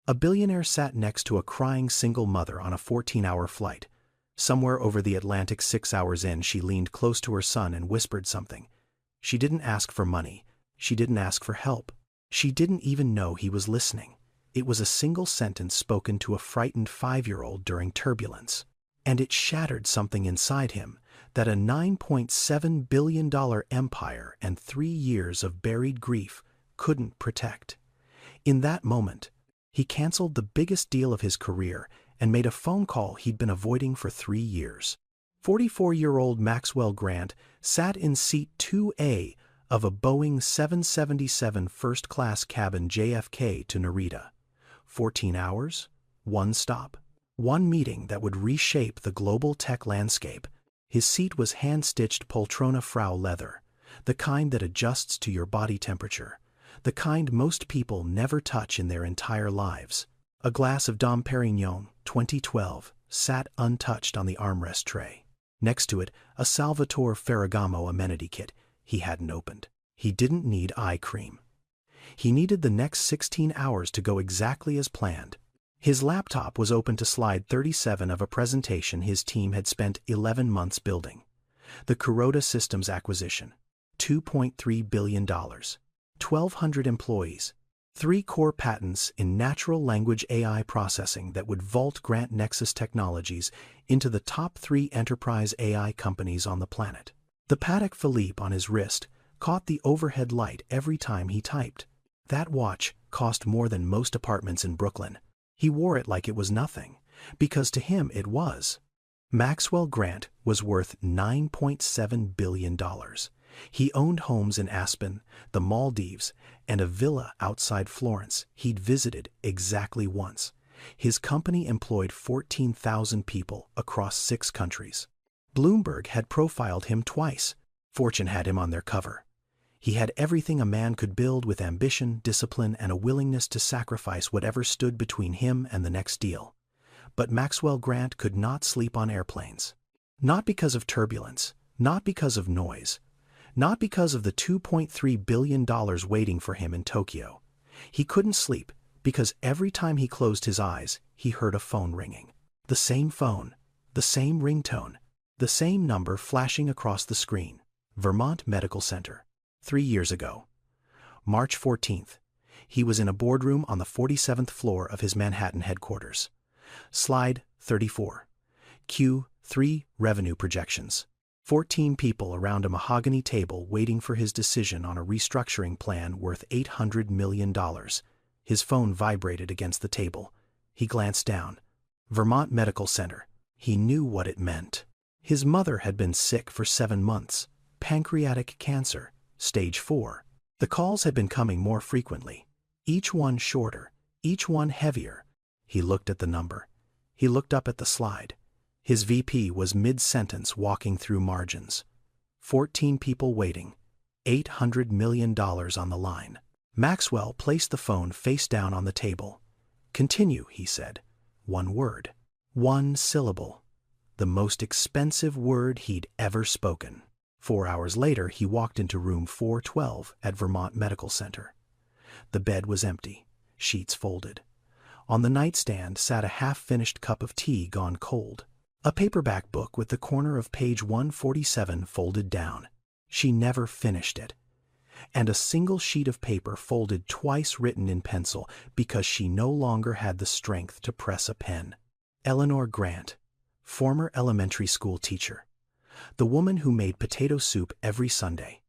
A billionaire sat next to a crying single mother on a 14-hour flight. Somewhere over the Atlantic 6 hours in, she leaned close to her son and whispered something. She didn't ask for money. She didn't ask for help. She didn't even know he was listening. It was a single sentence spoken to a frightened 5-year-old during turbulence. And it shattered something inside him that a $9.7 billion empire and 3 years of buried grief couldn't protect. In that moment, he canceled the biggest deal of his career and made a phone call he'd been avoiding for 3 years. 44-year-old Maxwell Grant sat in seat 2A of a Boeing 777 first-class cabin JFK to Narita. 14 hours, one stop, one meeting that would reshape the global tech landscape. His seat was hand-stitched Poltrona Frau leather, the kind that adjusts to your body temperature, the kind most people never touch in their entire lives. A glass of Dom Perignon, 2012, sat untouched on the armrest tray. Next to it, a Salvatore Ferragamo amenity kit he hadn't opened. He didn't need eye cream. He needed the next 16 hours to go exactly as planned. His laptop was open to slide 37 of a presentation his team had spent 11 months building. The Kuroda Systems acquisition. $2.3 billion. 1,200 employees. 3 core patents in natural language AI processing that would vault Grant Nexus Technologies into the top 3 enterprise AI companies on the planet. The Patek Philippe on his wrist caught the overhead light every time he typed. That watch cost more than most apartments in Brooklyn. He wore it like it was nothing, because to him it was. Maxwell Grant was worth $9.7 billion. He owned homes in Aspen, the Maldives, and a villa outside Florence he'd visited exactly once. His company employed 14,000 people across 6 countries. Bloomberg had profiled him twice. Fortune had him on their cover. He had everything a man could build with ambition, discipline, and a willingness to sacrifice whatever stood between him and the next deal. But Maxwell Grant could not sleep on airplanes. Not because of turbulence, not because of noise, not because of the $2.3 billion waiting for him in Tokyo. He couldn't sleep because every time he closed his eyes, he heard a phone ringing. The same phone, the same ringtone, the same number flashing across the screen. Vermont Medical Center. 3 years ago. March 14th. He was in a boardroom on the 47th floor of his Manhattan headquarters. Slide 34. Q3 revenue projections. 14 people around a mahogany table waiting for his decision on a restructuring plan worth $800 million. His phone vibrated against the table. He glanced down. Vermont Medical Center. He knew what it meant. His mother had been sick for 7 months. Pancreatic cancer, stage 4. The calls had been coming more frequently. Each one shorter, each one heavier. He looked at the number. He looked up at the slide. His VP was mid-sentence walking through margins. 14 people waiting. $800 million on the line. Maxwell placed the phone face down on the table. Continue, he said. 1 word. 1 syllable. The most expensive word he'd ever spoken. 4 hours later, he walked into room 412 at Vermont Medical Center. The bed was empty, sheets folded. On the nightstand sat a half-finished cup of tea gone cold. A paperback book with the corner of page 147 folded down. She never finished it. And a single sheet of paper folded twice written in pencil because she no longer had the strength to press a pen. Eleanor Grant, former elementary school teacher. The woman who made potato soup every Sunday.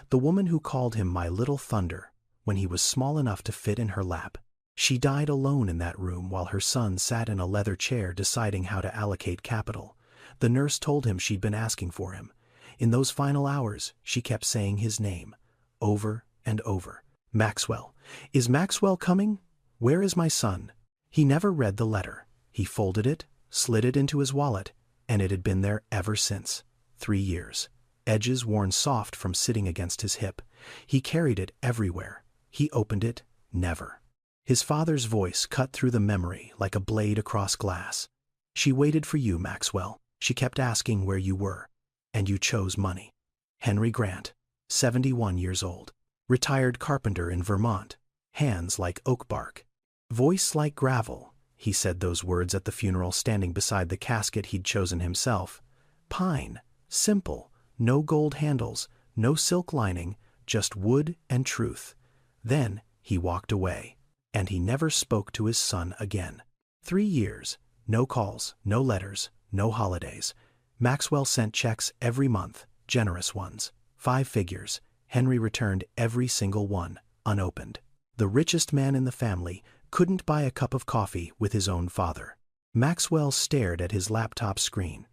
The woman who called him my little thunder when he was small enough to fit in her lap. She died alone in that room while her son sat in a leather chair deciding how to allocate capital. The nurse told him she'd been asking for him. In those final hours, she kept saying his name, over and over. Maxwell. Is Maxwell coming? Where is my son? He never read the letter. He folded it, slid it into his wallet, and it had been there ever since. 3 years. Edges worn soft from sitting against his hip. He carried it everywhere. He opened it, never. His father's voice cut through the memory like a blade across glass. She waited for you, Maxwell. She kept asking where you were. And you chose money. Henry Grant, 71 years old. Retired carpenter in Vermont. Hands like oak bark. Voice like gravel, he said those words at the funeral standing beside the casket he'd chosen himself. Pine, simple, no gold handles, no silk lining, just wood and truth. Then he walked away, and he never spoke to his son again. 3 years, no calls, no letters, no holidays. Maxwell sent checks every month, generous ones, 5 figures. Henry returned every single one, unopened. The richest man in the family couldn't buy a cup of coffee with his own father. Maxwell stared at his laptop screen.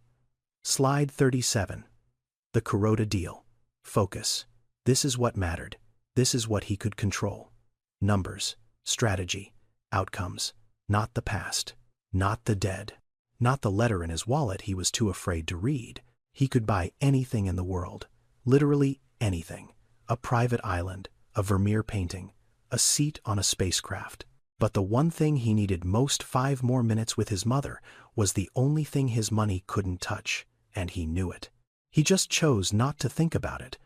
Slide 37. The Kuroda deal. Focus. This is what mattered. This is what he could control. Numbers, strategy, outcomes. Not the past. Not the dead. Not the letter in his wallet he was too afraid to read. He could buy anything in the world. Literally anything. A private island, a Vermeer painting, a seat on a spacecraft. But the one thing he needed most, 5 more minutes with his mother, was the only thing his money couldn't touch, and he knew it. He just chose not to think about it,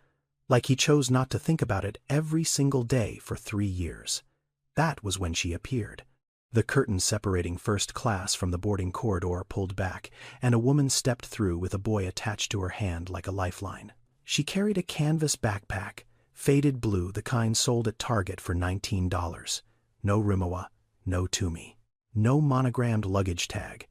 like he chose not to think about it every single day for 3 years. That was when she appeared. The curtain separating first class from the boarding corridor pulled back, and a woman stepped through with a boy attached to her hand like a lifeline. She carried a canvas backpack, faded blue, the kind sold at Target for $19. No Rimawa, no Tumi, no monogrammed luggage tag.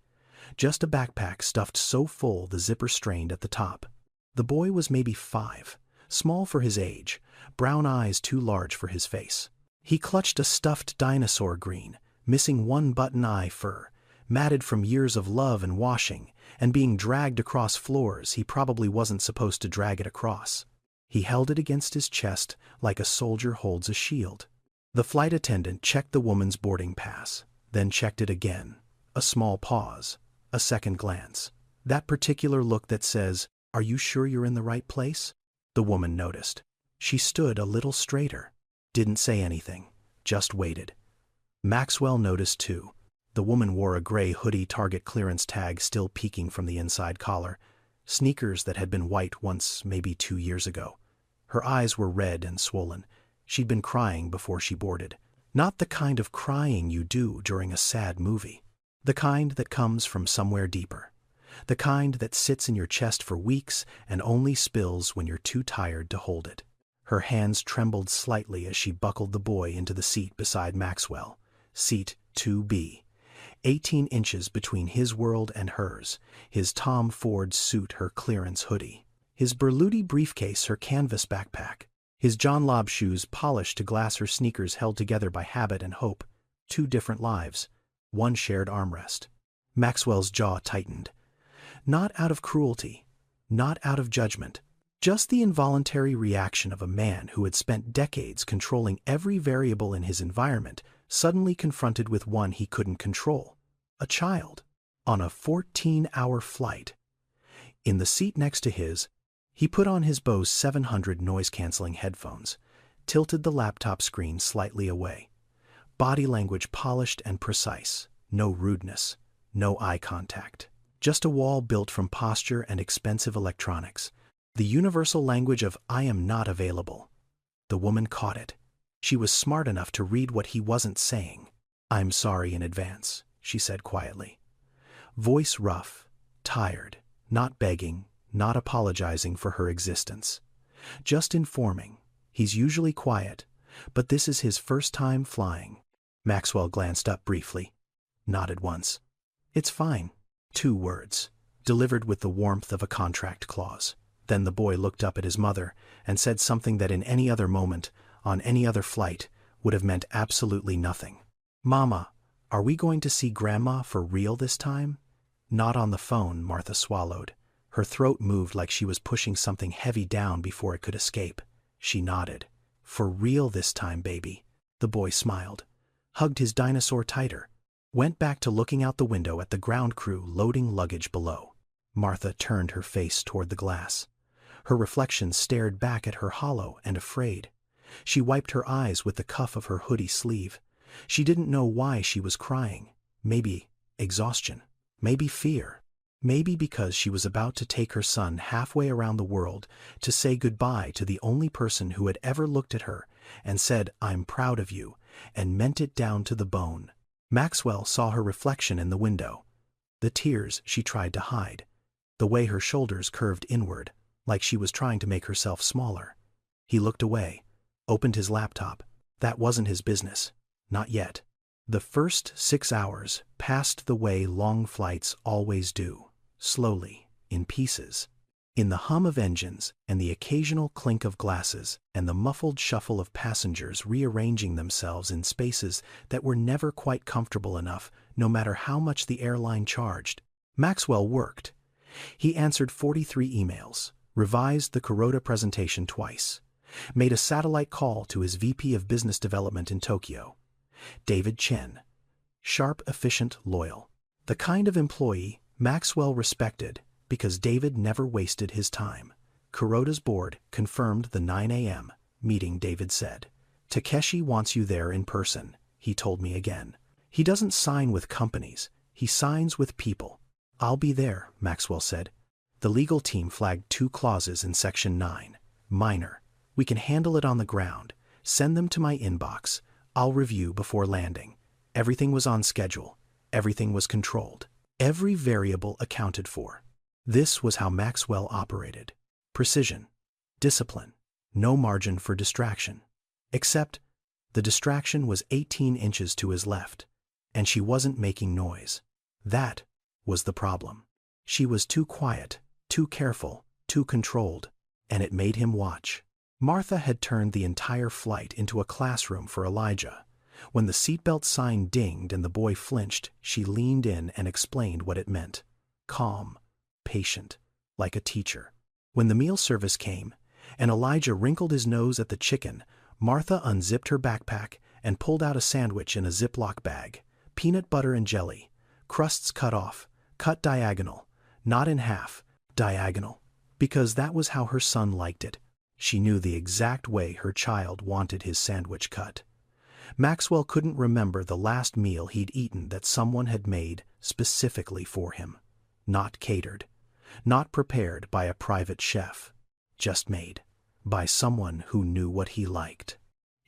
Just a backpack stuffed so full the zipper strained at the top. The boy was maybe 5, small for his age, brown eyes too large for his face. He clutched a stuffed dinosaur green, missing one button eye fur, matted from years of love and washing, and being dragged across floors he probably wasn't supposed to drag it across. He held it against his chest like a soldier holds a shield. The flight attendant checked the woman's boarding pass, then checked it again. A small pause, a second glance. That particular look that says, "Are you sure you're in the right place?" The woman noticed. She stood a little straighter, didn't say anything, just waited. Maxwell noticed too. The woman wore a gray hoodie, Target clearance tag still peeking from the inside collar, sneakers that had been white once, maybe 2 years ago. Her eyes were red and swollen. She'd been crying before she boarded. Not the kind of crying you do during a sad movie. The kind that comes from somewhere deeper. The kind that sits in your chest for weeks and only spills when you're too tired to hold it. Her hands trembled slightly as she buckled the boy into the seat beside Maxwell. Seat 2B. 18 inches between his world and hers, his Tom Ford suit her clearance hoodie, his Berluti briefcase her canvas backpack, his John Lobb shoes polished to glass her sneakers held together by habit and hope. 2 different lives, one shared armrest. Maxwell's jaw tightened. Not out of cruelty, not out of judgment, just the involuntary reaction of a man who had spent decades controlling every variable in his environment, suddenly confronted with one he couldn't control. A child. On a 14-hour flight. In the seat next to his, he put on his Bose 700 noise-canceling headphones, tilted the laptop screen slightly away. Body language polished and precise. No rudeness. No eye contact. Just a wall built from posture and expensive electronics. The universal language of "I am not available." The woman caught it. She was smart enough to read what he wasn't saying. "I'm sorry in advance," she said quietly. Voice rough, tired, not begging, not apologizing for her existence. Just informing. He's usually quiet, but this is his first time flying. Maxwell glanced up briefly, nodded once. "It's fine." 2 words, delivered with the warmth of a contract clause. Then the boy looked up at his mother and said something that in any other moment, on any other flight, would have meant absolutely nothing. "Mama, are we going to see Grandma for real this time?" Not on the phone, Martha swallowed. Her throat moved like she was pushing something heavy down before it could escape. She nodded. "For real this time, baby." The boy smiled, hugged his dinosaur tighter, went back to looking out the window at the ground crew loading luggage below. Martha turned her face toward the glass. Her reflection stared back at her, hollow and afraid. She wiped her eyes with the cuff of her hoodie sleeve. She didn't know why she was crying. Maybe exhaustion. Maybe fear. Maybe because she was about to take her son halfway around the world to say goodbye to the only person who had ever looked at her and said, "I'm proud of you," and meant it down to the bone. Maxwell saw her reflection in the window. The tears she tried to hide. The way her shoulders curved inward, like she was trying to make herself smaller. He looked away, opened his laptop. That wasn't his business. Not yet. The first 6 hours passed the way long flights always do, slowly, in pieces. In the hum of engines and the occasional clink of glasses and the muffled shuffle of passengers rearranging themselves in spaces that were never quite comfortable enough, no matter how much the airline charged, Maxwell worked. He answered 43 emails, revised the Kuroda presentation twice, made a satellite call to his VP of Business Development in Tokyo, David Chen. Sharp, efficient, loyal. The kind of employee Maxwell respected because David never wasted his time. Kuroda's board confirmed the 9 a.m. meeting. David said, "Takeshi wants you there in person," he told me again. "He doesn't sign with companies, he signs with people." "I'll be there," Maxwell said. The legal team flagged 2 clauses in Section 9. "Minor. We can handle it on the ground. Send them to my inbox. I'll review before landing." Everything was on schedule. Everything was controlled. Every variable accounted for. This was how Maxwell operated. Precision. Discipline. No margin for distraction. Except, the distraction was 18 inches to his left, and she wasn't making noise. That was the problem. She was too quiet, too careful, too controlled, and it made him watch. Martha had turned the entire flight into a classroom for Elijah. When the seatbelt sign dinged and the boy flinched, she leaned in and explained what it meant. Calm, patient, like a teacher. When the meal service came, and Elijah wrinkled his nose at the chicken, Martha unzipped her backpack and pulled out a sandwich in a Ziploc bag. Peanut butter and jelly. Crusts cut off, cut diagonal, not in half, diagonal. Because that was how her son liked it. She knew the exact way her child wanted his sandwich cut. Maxwell couldn't remember the last meal he'd eaten that someone had made specifically for him. Not catered. Not prepared by a private chef. Just made. By someone who knew what he liked.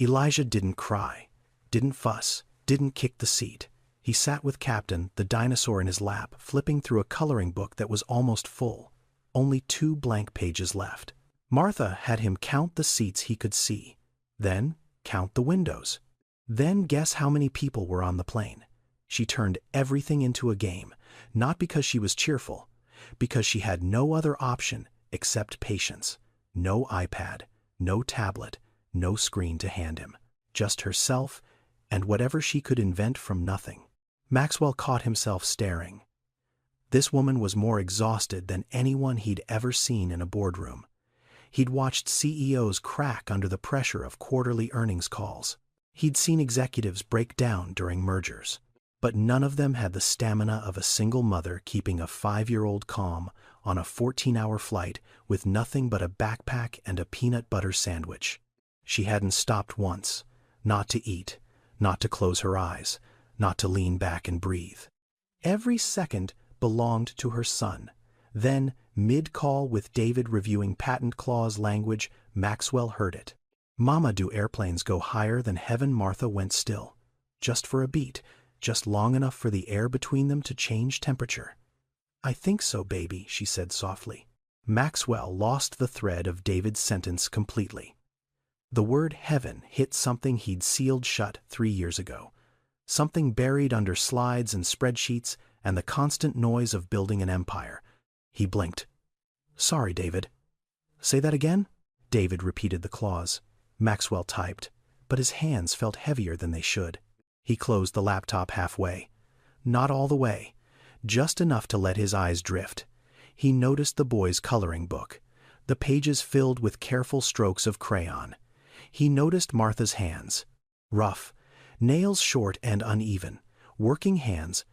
Elijah didn't cry. Didn't fuss. Didn't kick the seat. He sat with Captain, the dinosaur in his lap, flipping through a coloring book that was almost full. Only 2 blank pages left. Martha had him count the seats he could see. Then count the windows. Then guess how many people were on the plane. She turned everything into a game, not because she was cheerful, because she had no other option except patience. No iPad, no tablet, no screen to hand him. Just herself and whatever she could invent from nothing. Maxwell caught himself staring. This woman was more exhausted than anyone he'd ever seen in a boardroom. He'd watched CEOs crack under the pressure of quarterly earnings calls. He'd seen executives break down during mergers. But none of them had the stamina of a single mother keeping a 5-year-old calm on a 14-hour flight with nothing but a backpack and a peanut butter sandwich. She hadn't stopped once, not to eat, not to close her eyes, not to lean back and breathe. Every second belonged to her son. Then, mid-call with David reviewing patent clause language, Maxwell heard it. "Mama, do airplanes go higher than heaven?" Martha went still. Just for a beat, just long enough for the air between them to change temperature. "I think so, baby," she said softly. Maxwell lost the thread of David's sentence completely. The word heaven hit something he'd sealed shut 3 years ago. Something buried under slides and spreadsheets and the constant noise of building an empire. He blinked. "Sorry, David." "Say that again?" David repeated the clause. Maxwell typed, but his hands felt heavier than they should. He closed the laptop halfway. Not all the way. Just enough to let his eyes drift. He noticed the boy's coloring book, the pages filled with careful strokes of crayon. He noticed Martha's hands. Rough, nails short and uneven, working hands.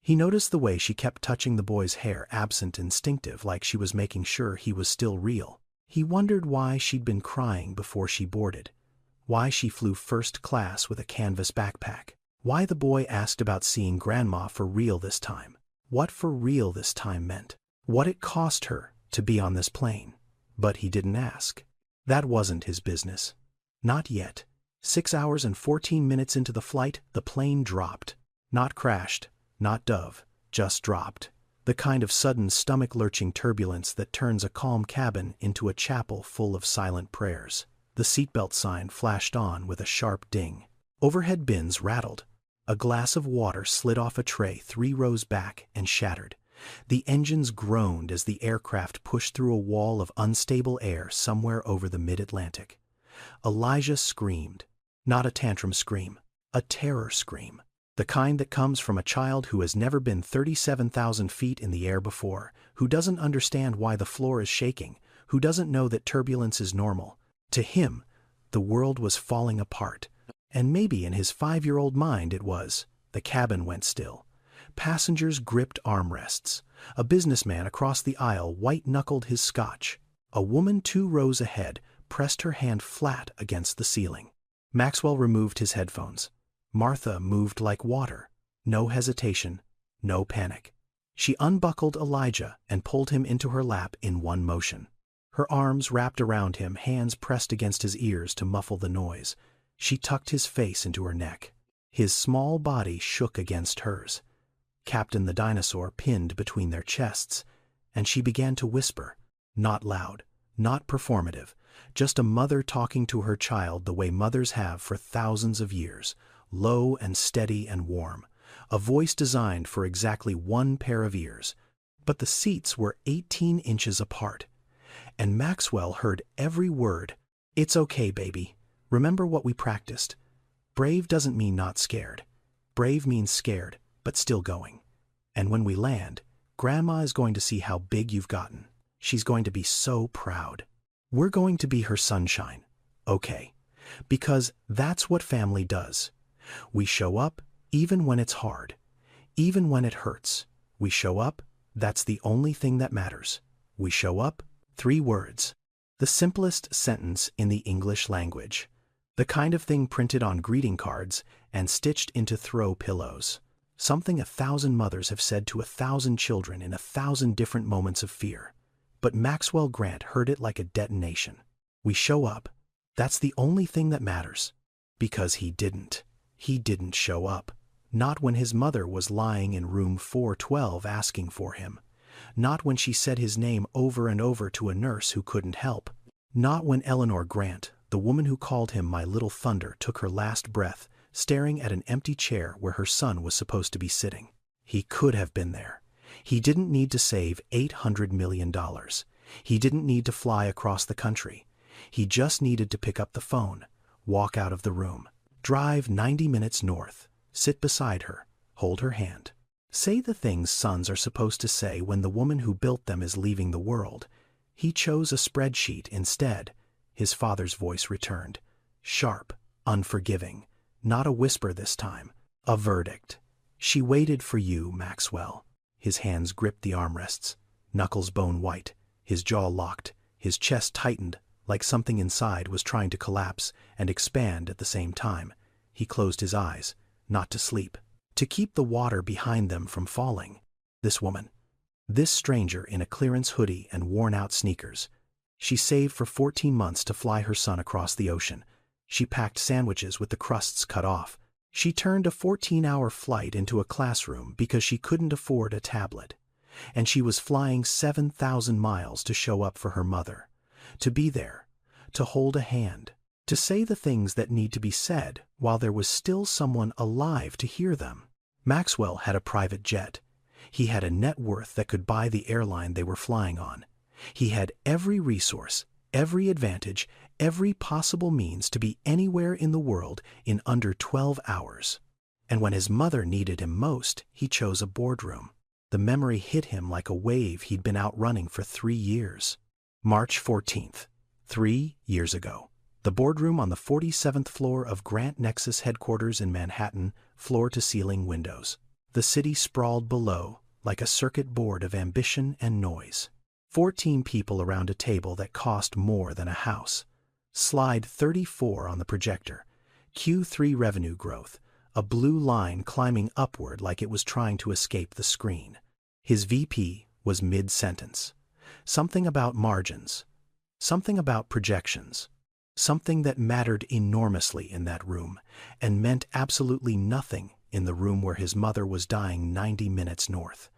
He noticed the way she kept touching the boy's hair, absent, instinctive, like she was making sure he was still real. He wondered why she'd been crying before she boarded. Why she flew first class with a canvas backpack. Why the boy asked about seeing Grandma for real this time. What for real this time meant. What it cost her to be on this plane. But he didn't ask. That wasn't his business. Not yet. 6 hours and 14 minutes into the flight, the plane dropped. Not crashed, not dove, just dropped. The kind of sudden stomach-lurching turbulence that turns a calm cabin into a chapel full of silent prayers. The seatbelt sign flashed on with a sharp ding. Overhead bins rattled. A glass of water slid off a tray 3 rows back and shattered. The engines groaned as the aircraft pushed through a wall of unstable air somewhere over the mid-Atlantic. Elijah screamed. Not a tantrum scream, a terror scream. The kind that comes from a child who has never been 37,000 feet in the air before, who doesn't understand why the floor is shaking, who doesn't know that turbulence is normal. To him, the world was falling apart. And maybe in his 5-year-old mind it was. The cabin went still. Passengers gripped armrests. A businessman across the aisle white-knuckled his scotch. A woman 2 rows ahead pressed her hand flat against the ceiling. Maxwell removed his headphones. Martha moved like water. No hesitation, no panic. She unbuckled Elijah and pulled him into her lap in one motion. Her arms wrapped around him, hands pressed against his ears to muffle the noise. She tucked his face into her neck. His small body shook against hers. Captain the Dinosaur pinned between their chests, and she began to whisper, not loud, not performative, just a mother talking to her child the way mothers have for thousands of years, low and steady and warm, a voice designed for exactly 1 pair of ears. But the seats were 18 inches apart, and Maxwell heard every word. It's okay, baby. Remember what we practiced. Brave doesn't mean not scared. Brave means scared, but still going. And when we land, Grandma is going to see how big you've gotten. She's going to be so proud. We're going to be her sunshine. Okay. Because that's what family does. We show up even when it's hard. Even when it hurts. We show up. That's the only thing that matters. We show up. 3 words. The simplest sentence in the English language. The kind of thing printed on greeting cards and stitched into throw pillows. Something 1,000 mothers have said to 1,000 children in 1,000 different moments of fear. But Maxwell Grant heard it like a detonation. We show up. That's the only thing that matters. Because he didn't. He didn't show up. Not when his mother was lying in room 412 asking for him. Not when she said his name over and over to a nurse who couldn't help. Not when Eleanor Grant, the woman who called him my little thunder, took her last breath, staring at an empty chair where her son was supposed to be sitting. He could have been there. He didn't need to save $800 million. He didn't need to fly across the country. He just needed to pick up the phone, walk out of the room, drive 90 minutes north, sit beside her, hold her hand. Say the things sons are supposed to say when the woman who built them is leaving the world. He chose a spreadsheet instead. His father's voice returned, sharp, unforgiving, not a whisper this time, a verdict. She waited for you, Maxwell. His hands gripped the armrests, knuckles bone white, his jaw locked, his chest tightened like something inside was trying to collapse and expand at the same time. He closed his eyes, not to sleep, to keep the water behind them from falling. This woman, this stranger in a clearance hoodie and worn-out sneakers. She saved for 14 months to fly her son across the ocean. She packed sandwiches with the crusts cut off. She turned a 14-hour flight into a classroom because she couldn't afford a tablet. And she was flying 7,000 miles to show up for her mother, to be there, to hold a hand, to say the things that need to be said while there was still someone alive to hear them. Maxwell had a private jet. He had a net worth that could buy the airline they were flying on. He had every resource, every advantage, every possible means to be anywhere in the world in under 12 hours. And when his mother needed him most, he chose a boardroom. The memory hit him like a wave he'd been out running for 3 years. March 14th, 3 years ago. The boardroom on the 47th floor of Grant Nexus headquarters in Manhattan, floor-to-ceiling windows. The city sprawled below, like a circuit board of ambition and noise. 14 people around a table that cost more than a house. Slide 34 on the projector. Q3 revenue growth, a blue line climbing upward like it was trying to escape the screen. His VP was mid-sentence. Something about margins. Something about projections. Something that mattered enormously in that room and meant absolutely nothing in the room where his mother was dying 90 minutes north.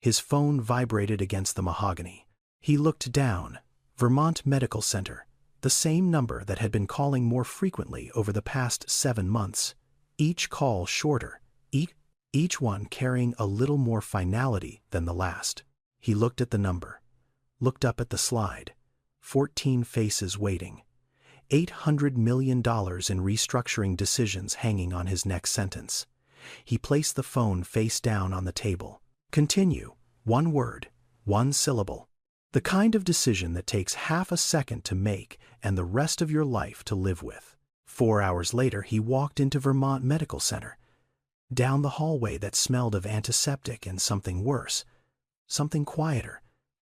His phone vibrated against the mahogany. He looked down. Vermont Medical Center. The same number that had been calling more frequently over the past 7 months. Each call shorter, each one carrying a little more finality than the last. He looked at the number, looked up at the slide. 14 faces waiting. $800 million in restructuring decisions hanging on his next sentence. He placed the phone face down on the table. Continue. One word, one syllable. The kind of decision that takes half a second to make and the rest of your life to live with. 4 hours later, he walked into Vermont Medical Center. Down the hallway that smelled of antiseptic and something worse. Something quieter.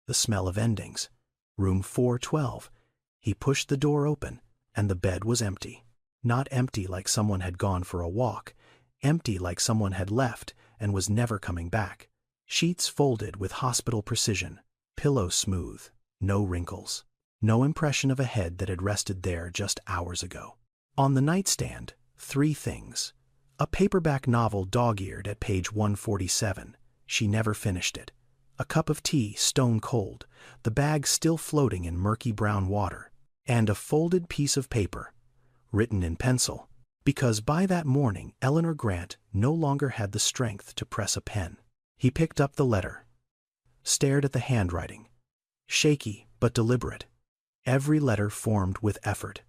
The smell of endings. Room 412. He pushed the door open, and the bed was empty. Not empty like someone had gone for a walk. Empty like someone had left and was never coming back. Sheets folded with hospital precision. Pillow smooth. No wrinkles. No impression of a head that had rested there just hours ago. On the nightstand, 3 things. A paperback novel dog-eared at page 147. She never finished it. A cup of tea, stone cold, the bag still floating in murky brown water. And a folded piece of paper, written in pencil, because by that morning Eleanor Grant no longer had the strength to press a pen. He picked up the letter, stared at the handwriting, shaky but deliberate. Every letter formed with effort,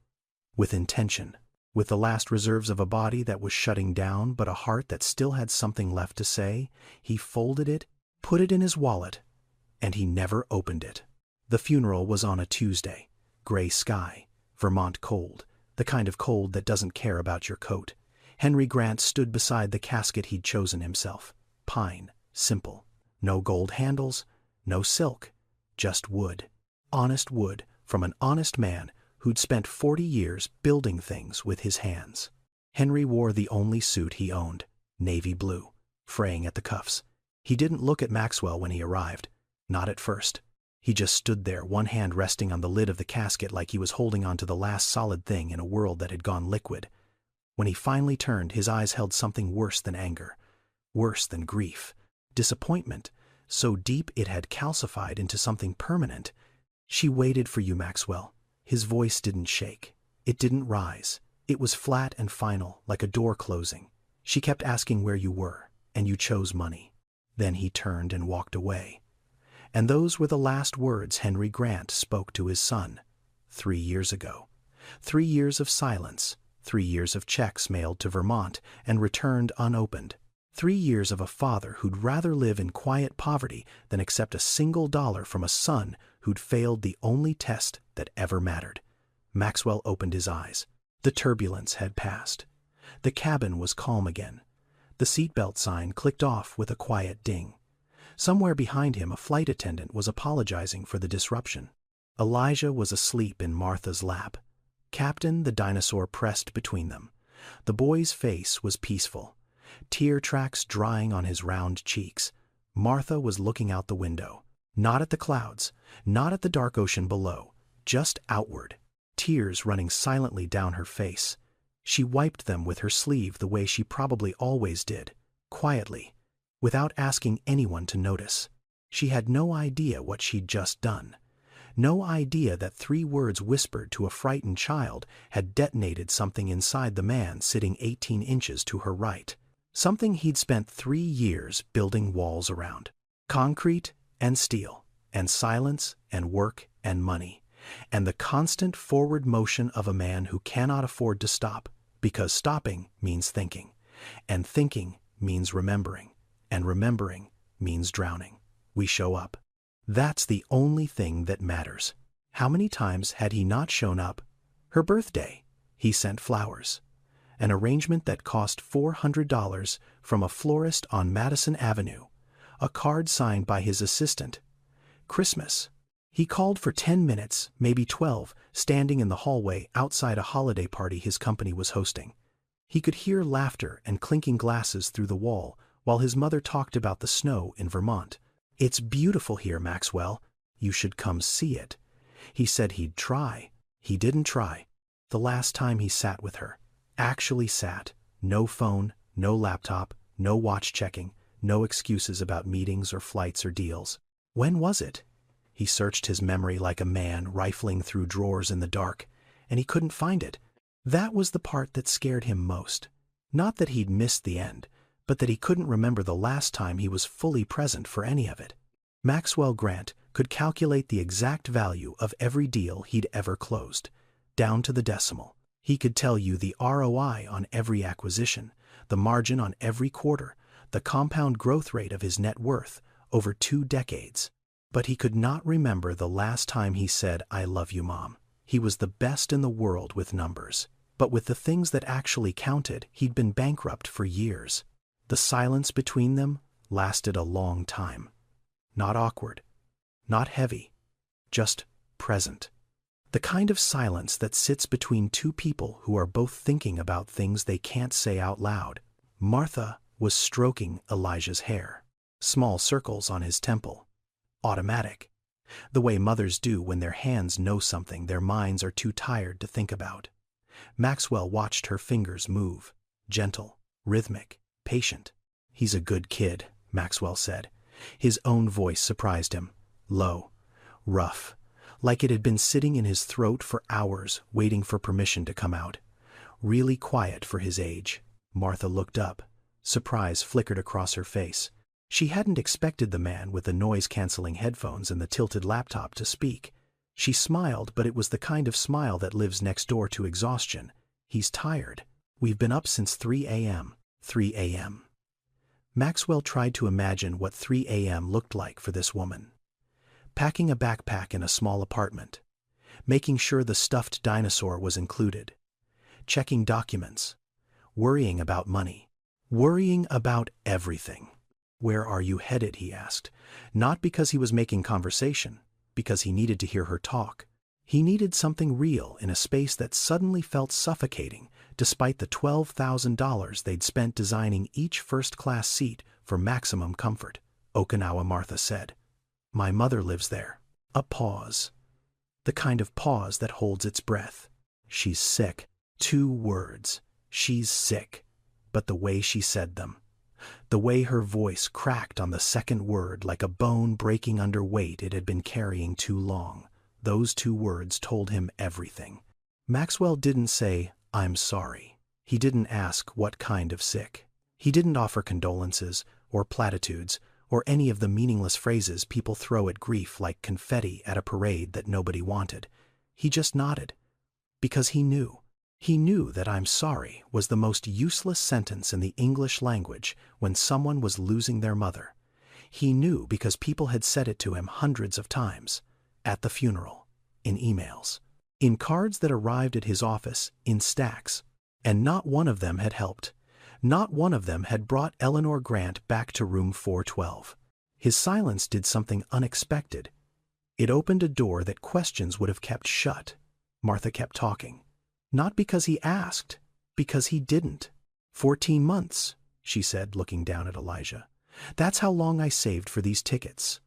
with intention, with the last reserves of a body that was shutting down but a heart that still had something left to say. He folded it, put it in his wallet, and he never opened it. The funeral was on a Tuesday. Gray sky, Vermont cold, the kind of cold that doesn't care about your coat. Henry Grant stood beside the casket he'd chosen himself. Pine, simple. No gold handles, no silk, just wood. Honest wood from an honest man who'd spent 40 years building things with his hands. Henry wore the only suit he owned, navy blue, fraying at the cuffs. He didn't look at Maxwell when he arrived, not at first. He just stood there, one hand resting on the lid of the casket like he was holding on to the last solid thing in a world that had gone liquid. When he finally turned, his eyes held something worse than anger, worse than grief, disappointment, so deep it had calcified into something permanent. She waited for you, Maxwell. His voice didn't shake. It didn't rise. It was flat and final, like a door closing. She kept asking where you were, and you chose money. Then he turned and walked away. And those were the last words Henry Grant spoke to his son 3 years ago. 3 years of silence, 3 years of checks mailed to Vermont and returned unopened. 3 years of a father who'd rather live in quiet poverty than accept a single dollar from a son who'd failed the only test that ever mattered. Maxwell opened his eyes. The turbulence had passed. The cabin was calm again. The seatbelt sign clicked off with a quiet ding. Somewhere behind him, a flight attendant was apologizing for the disruption. Elijah was asleep in Martha's lap. Captain the dinosaur pressed between them. The boy's face was peaceful, tear tracks drying on his round cheeks. Martha was looking out the window, not at the clouds, not at the dark ocean below, just outward, tears running silently down her face. She wiped them with her sleeve the way she probably always did, quietly, without asking anyone to notice. She had no idea what she'd just done. No idea that 3 words whispered to a frightened child had detonated something inside the man sitting 18 inches to her right. Something he'd spent 3 years building walls around. Concrete and steel, and silence and work and money, and the constant forward motion of a man who cannot afford to stop, because stopping means thinking, and thinking means remembering. And remembering means drowning. We show up. That's the only thing that matters. How many times had he not shown up? Her birthday. He sent flowers. An arrangement that cost $400 from a florist on Madison Avenue. A card signed by his assistant. Christmas. He called for 10 minutes, maybe 12, standing in the hallway outside a holiday party his company was hosting. He could hear laughter and clinking glasses through the wall, while his mother talked about the snow in Vermont. It's beautiful here, Maxwell. You should come see it. He said he'd try. He didn't try. The last time he sat with her. Actually sat. No phone, no laptop, No watch checking, no excuses about meetings or flights or deals. When was it? He searched his memory like a man rifling through drawers in the dark, and he couldn't find it. That was the part that scared him most. Not that he'd missed the end, but that he couldn't remember the last time he was fully present for any of it. Maxwell Grant could calculate the exact value of every deal he'd ever closed, down to the decimal. He could tell you the ROI on every acquisition, the margin on every quarter, the compound growth rate of his net worth over 2 decades. But he could not remember the last time he said, "I love you, Mom." He was the best in the world with numbers, but with the things that actually counted, he'd been bankrupt for years. The silence between them lasted a long time. Not awkward, not heavy, just present. The kind of silence that sits between two people who are both thinking about things they can't say out loud. Martha was stroking Elijah's hair. Small circles on his temple. Automatic. The way mothers do when their hands know something their minds are too tired to think about. Maxwell watched her fingers move. Gentle, rhythmic, patient. "He's a good kid," Maxwell said. His own voice surprised him. Low, rough, like it had been sitting in his throat for hours, waiting for permission to come out. Really quiet for his age. Martha looked up. Surprise flickered across her face. She hadn't expected the man with the noise-canceling headphones and the tilted laptop to speak. She smiled, but it was the kind of smile that lives next door to exhaustion. "He's tired. We've been up since 3 a.m. 3 a.m. Maxwell tried to imagine what 3 a.m. looked like for this woman. Packing a backpack in a small apartment. Making sure the stuffed dinosaur was included. Checking documents. Worrying about money. Worrying about everything. "Where are you headed?" he asked. Not because he was making conversation, because he needed to hear her talk. He needed something real in a space that suddenly felt suffocating, despite the $12,000 they'd spent designing each first-class seat for maximum comfort. "Okinawa," Martha said. "My mother lives there." A pause. The kind of pause that holds its breath. "She's sick." 2 words. She's sick. But the way she said them. The way her voice cracked on the second word like a bone breaking under weight it had been carrying too long. Those 2 words told him everything. Maxwell didn't say, "I'm sorry." He didn't ask what kind of sick. He didn't offer condolences, or platitudes, or any of the meaningless phrases people throw at grief like confetti at a parade that nobody wanted. He just nodded. Because he knew. He knew that "I'm sorry" was the most useless sentence in the English language when someone was losing their mother. He knew because people had said it to him hundreds of times. At the funeral. In emails. In cards that arrived at his office, in stacks. And not one of them had helped. Not one of them had brought Eleanor Grant back to room 412. His silence did something unexpected. It opened a door that questions would have kept shut. Martha kept talking. Not because he asked, because he didn't. 14 months, she said, looking down at Elijah. "That's how long I saved for these tickets."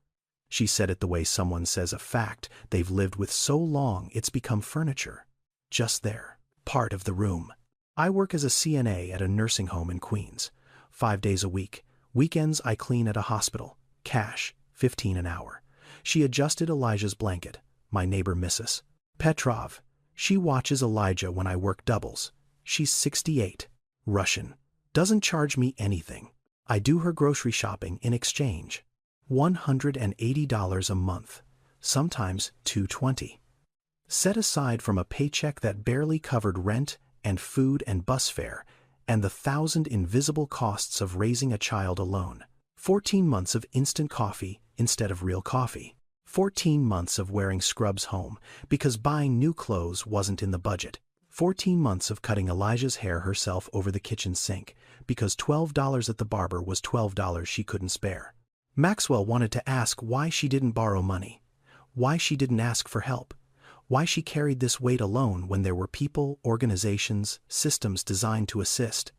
She said it the way someone says a fact they've lived with so long it's become furniture. Just there. Part of the room. "I work as a CNA at a nursing home in Queens. 5 days a week. Weekends I clean at a hospital. Cash, $15 an hour." She adjusted Elijah's blanket. "My neighbor Mrs. Petrov. She watches Elijah when I work doubles. She's 68. Russian. Doesn't charge me anything. I do her grocery shopping in exchange. $180 a month. Sometimes $220. Set aside from a paycheck that barely covered rent and food and bus fare and the 1,000 invisible costs of raising a child alone. 14 months of instant coffee instead of real coffee. 14 months of wearing scrubs home because buying new clothes wasn't in the budget. 14 months of cutting Elijah's hair herself over the kitchen sink because $12 at the barber was $12 she couldn't spare. Maxwell wanted to ask why she didn't borrow money, why she didn't ask for help, why she carried this weight alone when there were people, organizations, systems designed to assist.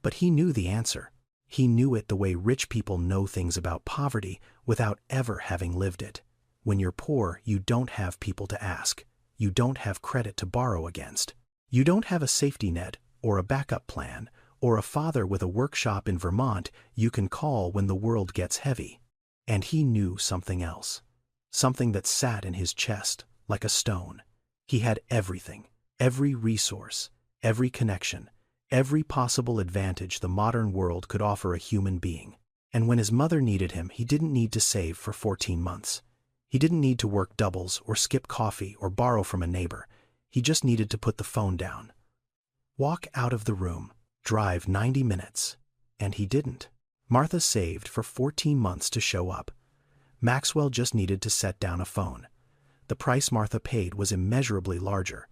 But he knew the answer. He knew it the way rich people know things about poverty without ever having lived it. When you're poor, you don't have people to ask. You don't have credit to borrow against. You don't have a safety net or a backup plan or a father with a workshop in Vermont you can call when the world gets heavy. And he knew something else. Something that sat in his chest like a stone. He had everything, every resource, every connection, every possible advantage the modern world could offer a human being. And when his mother needed him, he didn't need to save for 14 months. He didn't need to work doubles or skip coffee or borrow from a neighbor. He just needed to put the phone down. Walk out of the room, drive 90 minutes. And he didn't. Martha saved for 14 months to show up. Maxwell just needed to set down a phone. The price Martha paid was immeasurably larger,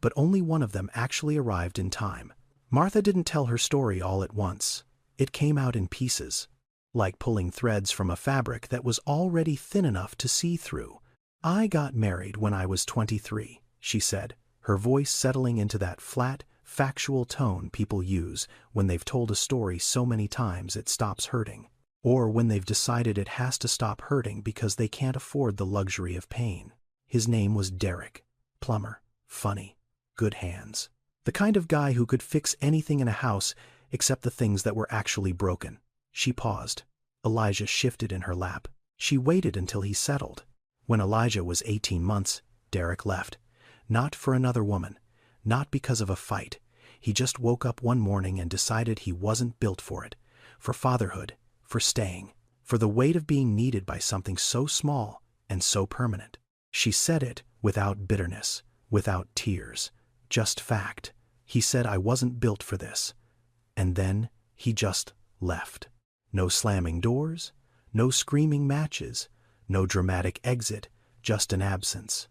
but only one of them actually arrived in time. Martha didn't tell her story all at once. It came out in pieces, like pulling threads from a fabric that was already thin enough to see through. "I got married when I was 23, she said, her voice settling into that flat, factual tone people use when they've told a story so many times it stops hurting, or when they've decided it has to stop hurting because they can't afford the luxury of pain. His name was Derek. Plumber, funny, good hands. The kind of guy who could fix anything in a house except the things that were actually broken." She paused. Elijah shifted in her lap. She waited until he settled. When Elijah was 18 months, Derek left. Not for another woman. Not because of a fight. He just woke up one morning and decided he wasn't built for it. For fatherhood. For staying. For the weight of being needed by something so small and so permanent. She said it without bitterness, without tears. Just fact. He said, "I wasn't built for this." And then he just left. No slamming doors, no screaming matches, no dramatic exit, just an absence.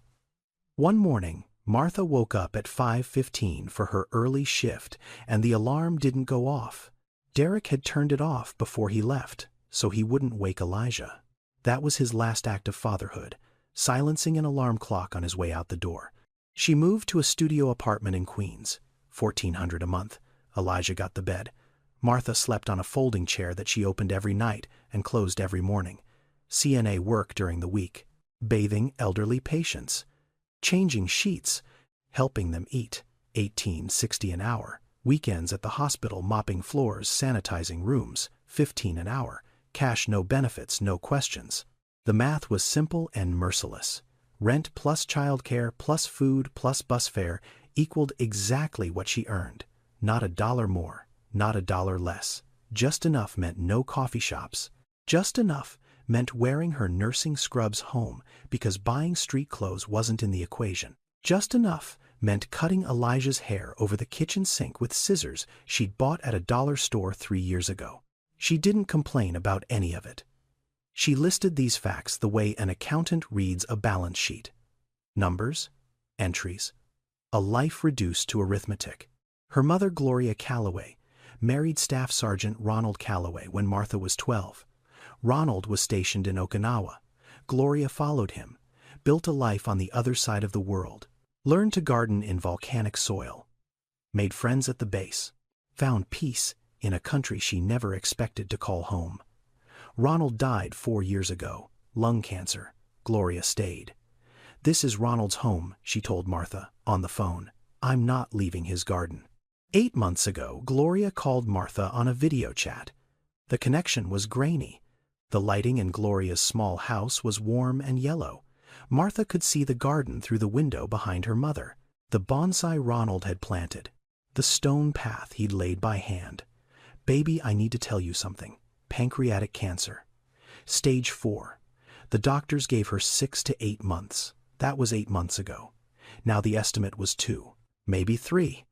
One morning, Martha woke up at 5:15 for her early shift, and the alarm didn't go off. Derek had turned it off before he left, so he wouldn't wake Elijah. That was his last act of fatherhood, silencing an alarm clock on his way out the door. She moved to a studio apartment in Queens, $1,400 a month. Elijah got the bed. Martha slept on a folding chair that she opened every night and closed every morning. CNA work during the week, bathing elderly patients, changing sheets, helping them eat, $18.60 an hour. Weekends at the hospital mopping floors, sanitizing rooms, $15 an hour. Cash, no benefits, no questions. The math was simple and merciless. Rent plus childcare plus food plus bus fare equaled exactly what she earned. Not a dollar more, not a dollar less. Just enough meant no coffee shops. Just enough meant wearing her nursing scrubs home because buying street clothes wasn't in the equation. Just enough meant cutting Elijah's hair over the kitchen sink with scissors she'd bought at a dollar store 3 years ago. She didn't complain about any of it. She listed these facts the way an accountant reads a balance sheet. Numbers, entries, a life reduced to arithmetic. Her mother, Gloria Calloway, married Staff Sergeant Ronald Calloway when Martha was 12. Ronald was stationed in Okinawa. Gloria followed him, built a life on the other side of the world, learned to garden in volcanic soil, made friends at the base, found peace in a country she never expected to call home. Ronald died 4 years ago, lung cancer. Gloria stayed. "This is Ronald's home," she told Martha, on the phone. "I'm not leaving his garden." 8 months ago, Gloria called Martha on a video chat. The connection was grainy. The lighting in Gloria's small house was warm and yellow. Martha could see the garden through the window behind her mother, the bonsai Ronald had planted, the stone path he'd laid by hand. "Baby, I need to tell you something. Pancreatic cancer. Stage 4. The doctors gave her 6 to 8 months. That was 8 months ago. Now the estimate was 2, maybe 3,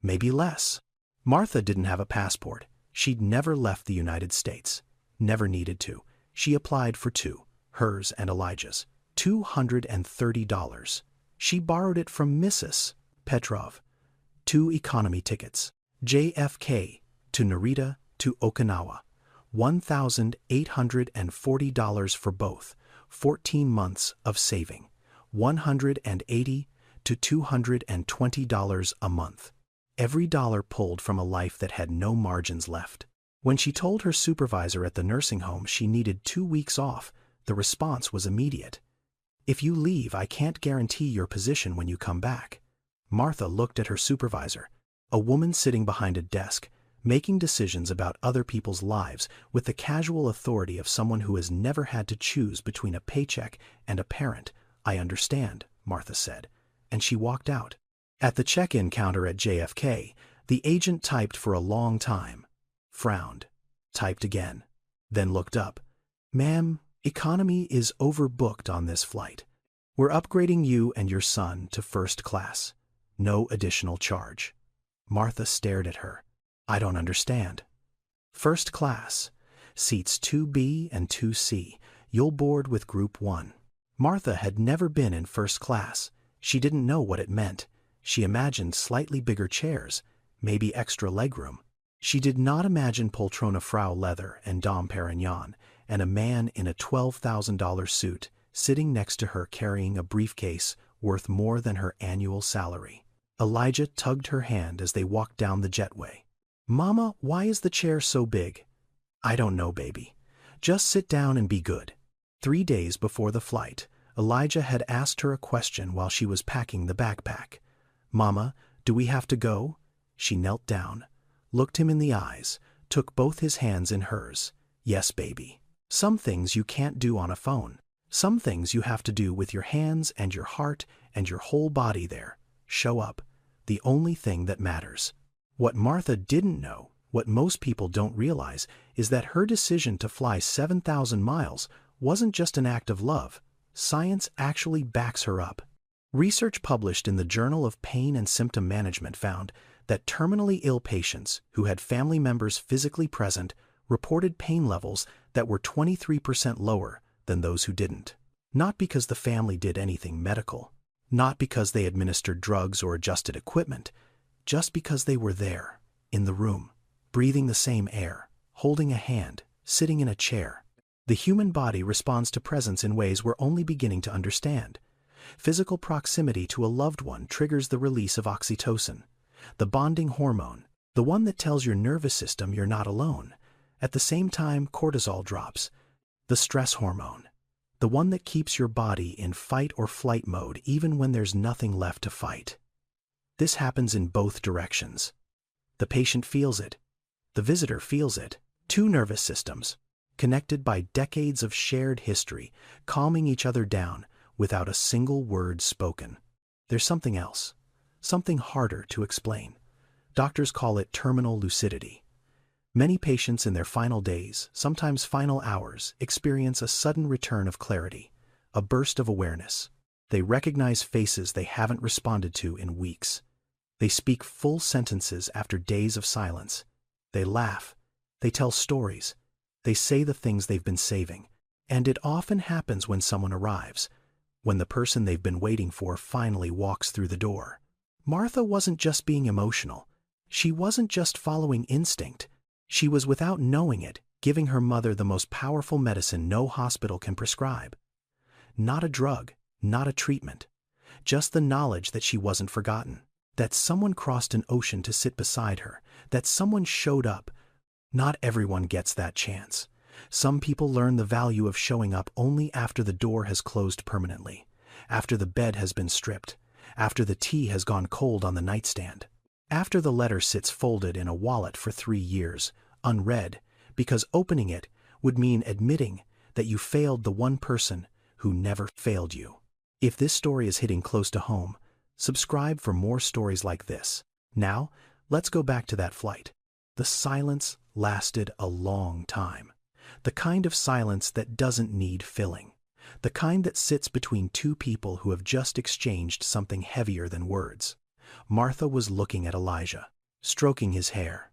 maybe less." Martha didn't have a passport. She'd never left the United States. Never needed to. She applied for 2, hers and Elijah's. $230. She borrowed it from Mrs. Petrov. 2 economy tickets. JFK to Narita to Okinawa. $1,840 for both. 14 months of saving. $180 to $220 a month. Every dollar pulled from a life that had no margins left. When she told her supervisor at the nursing home she needed 2 weeks off, the response was immediate. "If you leave, I can't guarantee your position when you come back." Martha looked at her supervisor, a woman sitting behind a desk, making decisions about other people's lives with the casual authority of someone who has never had to choose between a paycheck and a parent. "I understand," Martha said, and she walked out. At the check-in counter at JFK, the agent typed for a long time, frowned, typed again, then looked up. "Ma'am, economy is overbooked on this flight. We're upgrading you and your son to first class. No additional charge." Martha stared at her. "I don't understand." "First class. Seats 2B and 2C. You'll board with Group 1. Martha had never been in first class. She didn't know what it meant. She imagined slightly bigger chairs, maybe extra legroom. She did not imagine Poltrona Frau leather and Dom Perignon, and a man in a $12,000 suit sitting next to her carrying a briefcase worth more than her annual salary. Elijah tugged her hand as they walked down the jetway. "Mama, why is the chair so big?" "I don't know, baby. Just sit down and be good." 3 days before the flight, Elijah had asked her a question while she was packing the backpack. "Mama, do we have to go?" She knelt down, looked him in the eyes, took both his hands in hers. "Yes, baby. Some things you can't do on a phone. Some things you have to do with your hands and your heart and your whole body there. Show up. The only thing that matters." What Martha didn't know, what most people don't realize, is that her decision to fly 7,000 miles wasn't just an act of love. Science actually backs her up. Research published in the Journal of Pain and Symptom Management found that terminally ill patients who had family members physically present reported pain levels that were 23% lower than those who didn't. Not because the family did anything medical, not because they administered drugs or adjusted equipment, just because they were there, in the room, breathing the same air, holding a hand, sitting in a chair. The human body responds to presence in ways we're only beginning to understand. Physical proximity to a loved one triggers the release of oxytocin, the bonding hormone, the one that tells your nervous system you're not alone. At the same time, cortisol drops, the stress hormone, the one that keeps your body in fight or flight mode even when there's nothing left to fight. This happens in both directions. The patient feels it. The visitor feels it. Two nervous systems, connected by decades of shared history, calming each other down without a single word spoken. There's something else, something harder to explain. Doctors call it terminal lucidity. Many patients in their final days, sometimes final hours, experience a sudden return of clarity, a burst of awareness. They recognize faces they haven't responded to in weeks. They speak full sentences after days of silence. They laugh. They tell stories. They say the things they've been saving. And it often happens when someone arrives, when the person they've been waiting for finally walks through the door. Martha wasn't just being emotional. She wasn't just following instinct. She was, without knowing it, giving her mother the most powerful medicine no hospital can prescribe. Not a drug, not a treatment, just the knowledge that she wasn't forgotten, that someone crossed an ocean to sit beside her, that someone showed up. Not everyone gets that chance. Some people learn the value of showing up only after the door has closed permanently, after the bed has been stripped, after the tea has gone cold on the nightstand, after the letter sits folded in a wallet for 3 years, unread, because opening it would mean admitting that you failed the one person who never failed you. If this story is hitting close to home, subscribe for more stories like this. Now, let's go back to that flight. The silence lasted a long time. The kind of silence that doesn't need filling. The kind that sits between two people who have just exchanged something heavier than words. Martha was looking at Elijah, stroking his hair,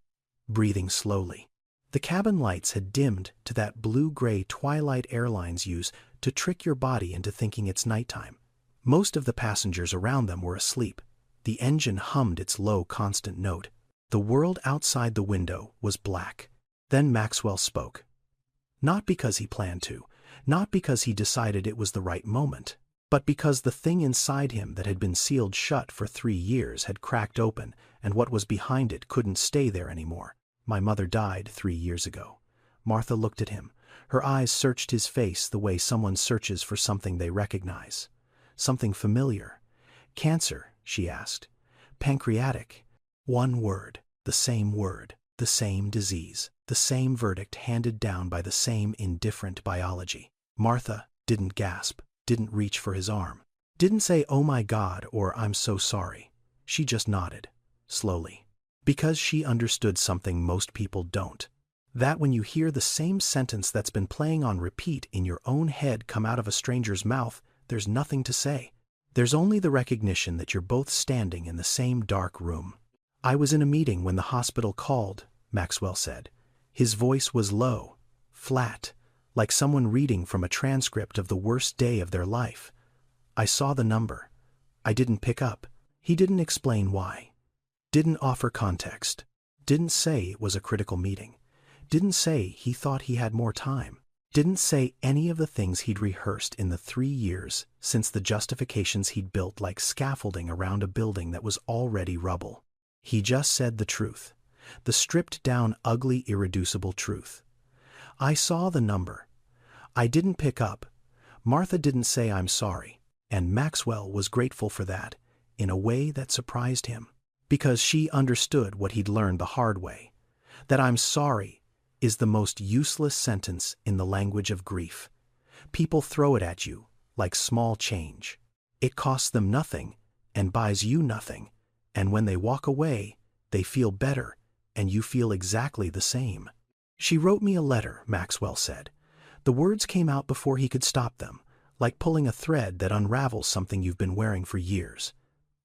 breathing slowly. The cabin lights had dimmed to that blue-gray twilight airlines use to trick your body into thinking it's nighttime. Most of the passengers around them were asleep. The engine hummed its low, constant note. The world outside the window was black. Then Maxwell spoke. Not because he planned to, not because he decided it was the right moment, but because the thing inside him that had been sealed shut for 3 years had cracked open, and what was behind it couldn't stay there anymore. "My mother died 3 years ago." Martha looked at him. Her eyes searched his face the way someone searches for something they recognize. Something familiar. "Cancer?" she asked. "Pancreatic?" One word, the same word, the same disease, the same verdict handed down by the same indifferent biology. Martha didn't gasp, didn't reach for his arm, didn't say, "Oh my God," or "I'm so sorry." She just nodded, slowly. Because she understood something most people don't. That when you hear the same sentence that's been playing on repeat in your own head come out of a stranger's mouth, there's nothing to say. There's only the recognition that you're both standing in the same dark room. "I was in a meeting when the hospital called," Maxwell said. His voice was low, flat, like someone reading from a transcript of the worst day of their life. "I saw the number. I didn't pick up." He didn't explain why. Didn't offer context. Didn't say it was a critical meeting. Didn't say he thought he had more time. Didn't say any of the things he'd rehearsed in the 3 years since the justifications he'd built like scaffolding around a building that was already rubble. He just said the truth. The stripped-down, ugly, irreducible truth. "I saw the number. I didn't pick up." Martha didn't say "I'm sorry," and Maxwell was grateful for that, in a way that surprised him. Because she understood what he'd learned the hard way. That "I'm sorry" is the most useless sentence in the language of grief. People throw it at you like small change. It costs them nothing and buys you nothing, and when they walk away, they feel better, and you feel exactly the same. "She wrote me a letter," Maxwell said. The words came out before he could stop them, like pulling a thread that unravels something you've been wearing for years.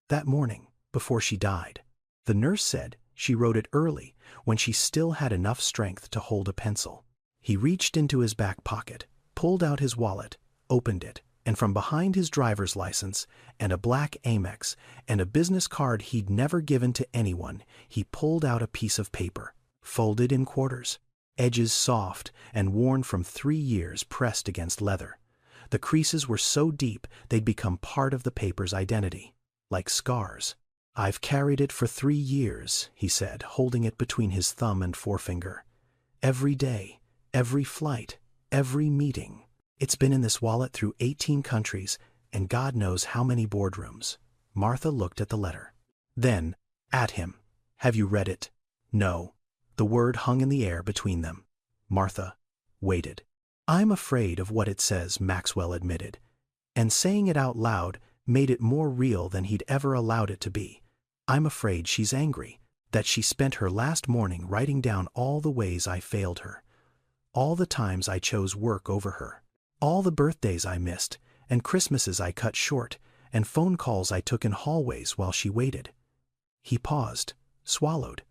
"That morning, before she died. The nurse said she wrote it early, when she still had enough strength to hold a pencil." He reached into his back pocket, pulled out his wallet, opened it, and from behind his driver's license and a black Amex and a business card he'd never given to anyone, he pulled out a piece of paper, folded in quarters, edges soft and worn from 3 years pressed against leather. The creases were so deep they'd become part of the paper's identity, like scars. "I've carried it for 3 years," he said, holding it between his thumb and forefinger. "Every day, every flight, every meeting. It's been in this wallet through 18 countries and God knows how many boardrooms." Martha looked at the letter. Then, at him. "Have you read it?" "No." The word hung in the air between them. Martha waited. "I'm afraid of what it says," Maxwell admitted. And saying it out loud made it more real than he'd ever allowed it to be. "I'm afraid she's angry, that she spent her last morning writing down all the ways I failed her. All the times I chose work over her. All the birthdays I missed, and Christmases I cut short, and phone calls I took in hallways while she waited." He paused, swallowed.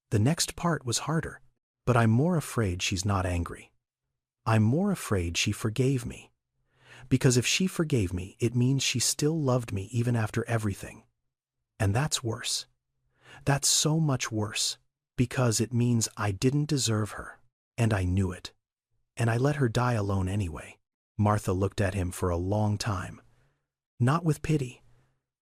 The next part was harder. "But I'm more afraid she's not angry. I'm more afraid she forgave me. Because if she forgave me, it means she still loved me even after everything. And that's worse. That's so much worse, because it means I didn't deserve her, and I knew it. And I let her die alone anyway." Martha looked at him for a long time. Not with pity,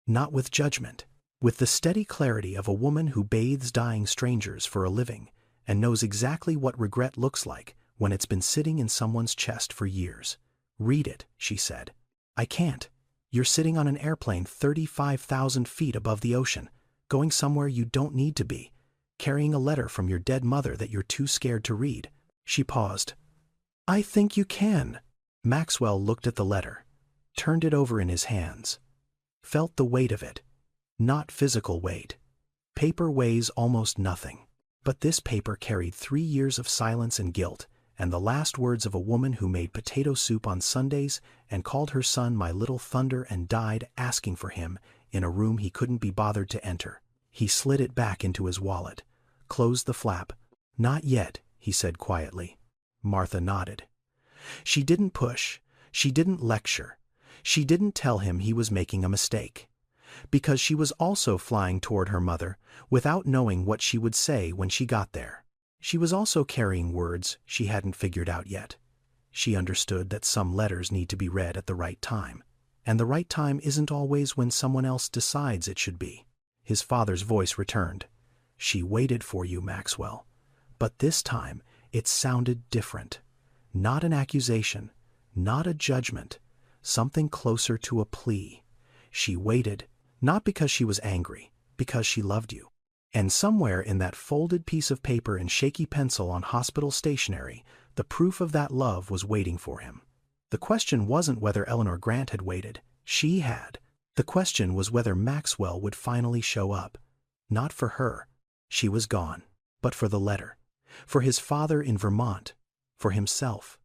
not with judgment, with the steady clarity of a woman who bathes dying strangers for a living and knows exactly what regret looks like when it's been sitting in someone's chest for years. "Read it," she said. "I can't. You're sitting on an airplane 35,000 feet above the ocean, going somewhere you don't need to be, carrying a letter from your dead mother that you're too scared to read." She paused. "I think you can." Maxwell looked at the letter, turned it over in his hands, felt the weight of it. Not physical weight. Paper weighs almost nothing. But this paper carried 3 years of silence and guilt, and the last words of a woman who made potato soup on Sundays and called her son "my little thunder" and died asking for him in a room he couldn't be bothered to enter. He slid it back into his wallet, closed the flap. "Not yet," he said quietly. Martha nodded. She didn't push, she didn't lecture, she didn't tell him he was making a mistake. Because she was also flying toward her mother without knowing what she would say when she got there. She was also carrying words she hadn't figured out yet. She understood that some letters need to be read at the right time, and the right time isn't always when someone else decides it should be. His father's voice returned. "She waited for you, Maxwell. But this time it sounded different. Not an accusation, not a judgment, something closer to a plea. She waited, not because she was angry, because she loved you." And somewhere in that folded piece of paper and shaky pencil on hospital stationery, the proof of that love was waiting for him. The question wasn't whether Eleanor Grant had waited. She had. The question was whether Maxwell would finally show up. Not for her. She was gone. But for the letter. For his father in Vermont. For himself.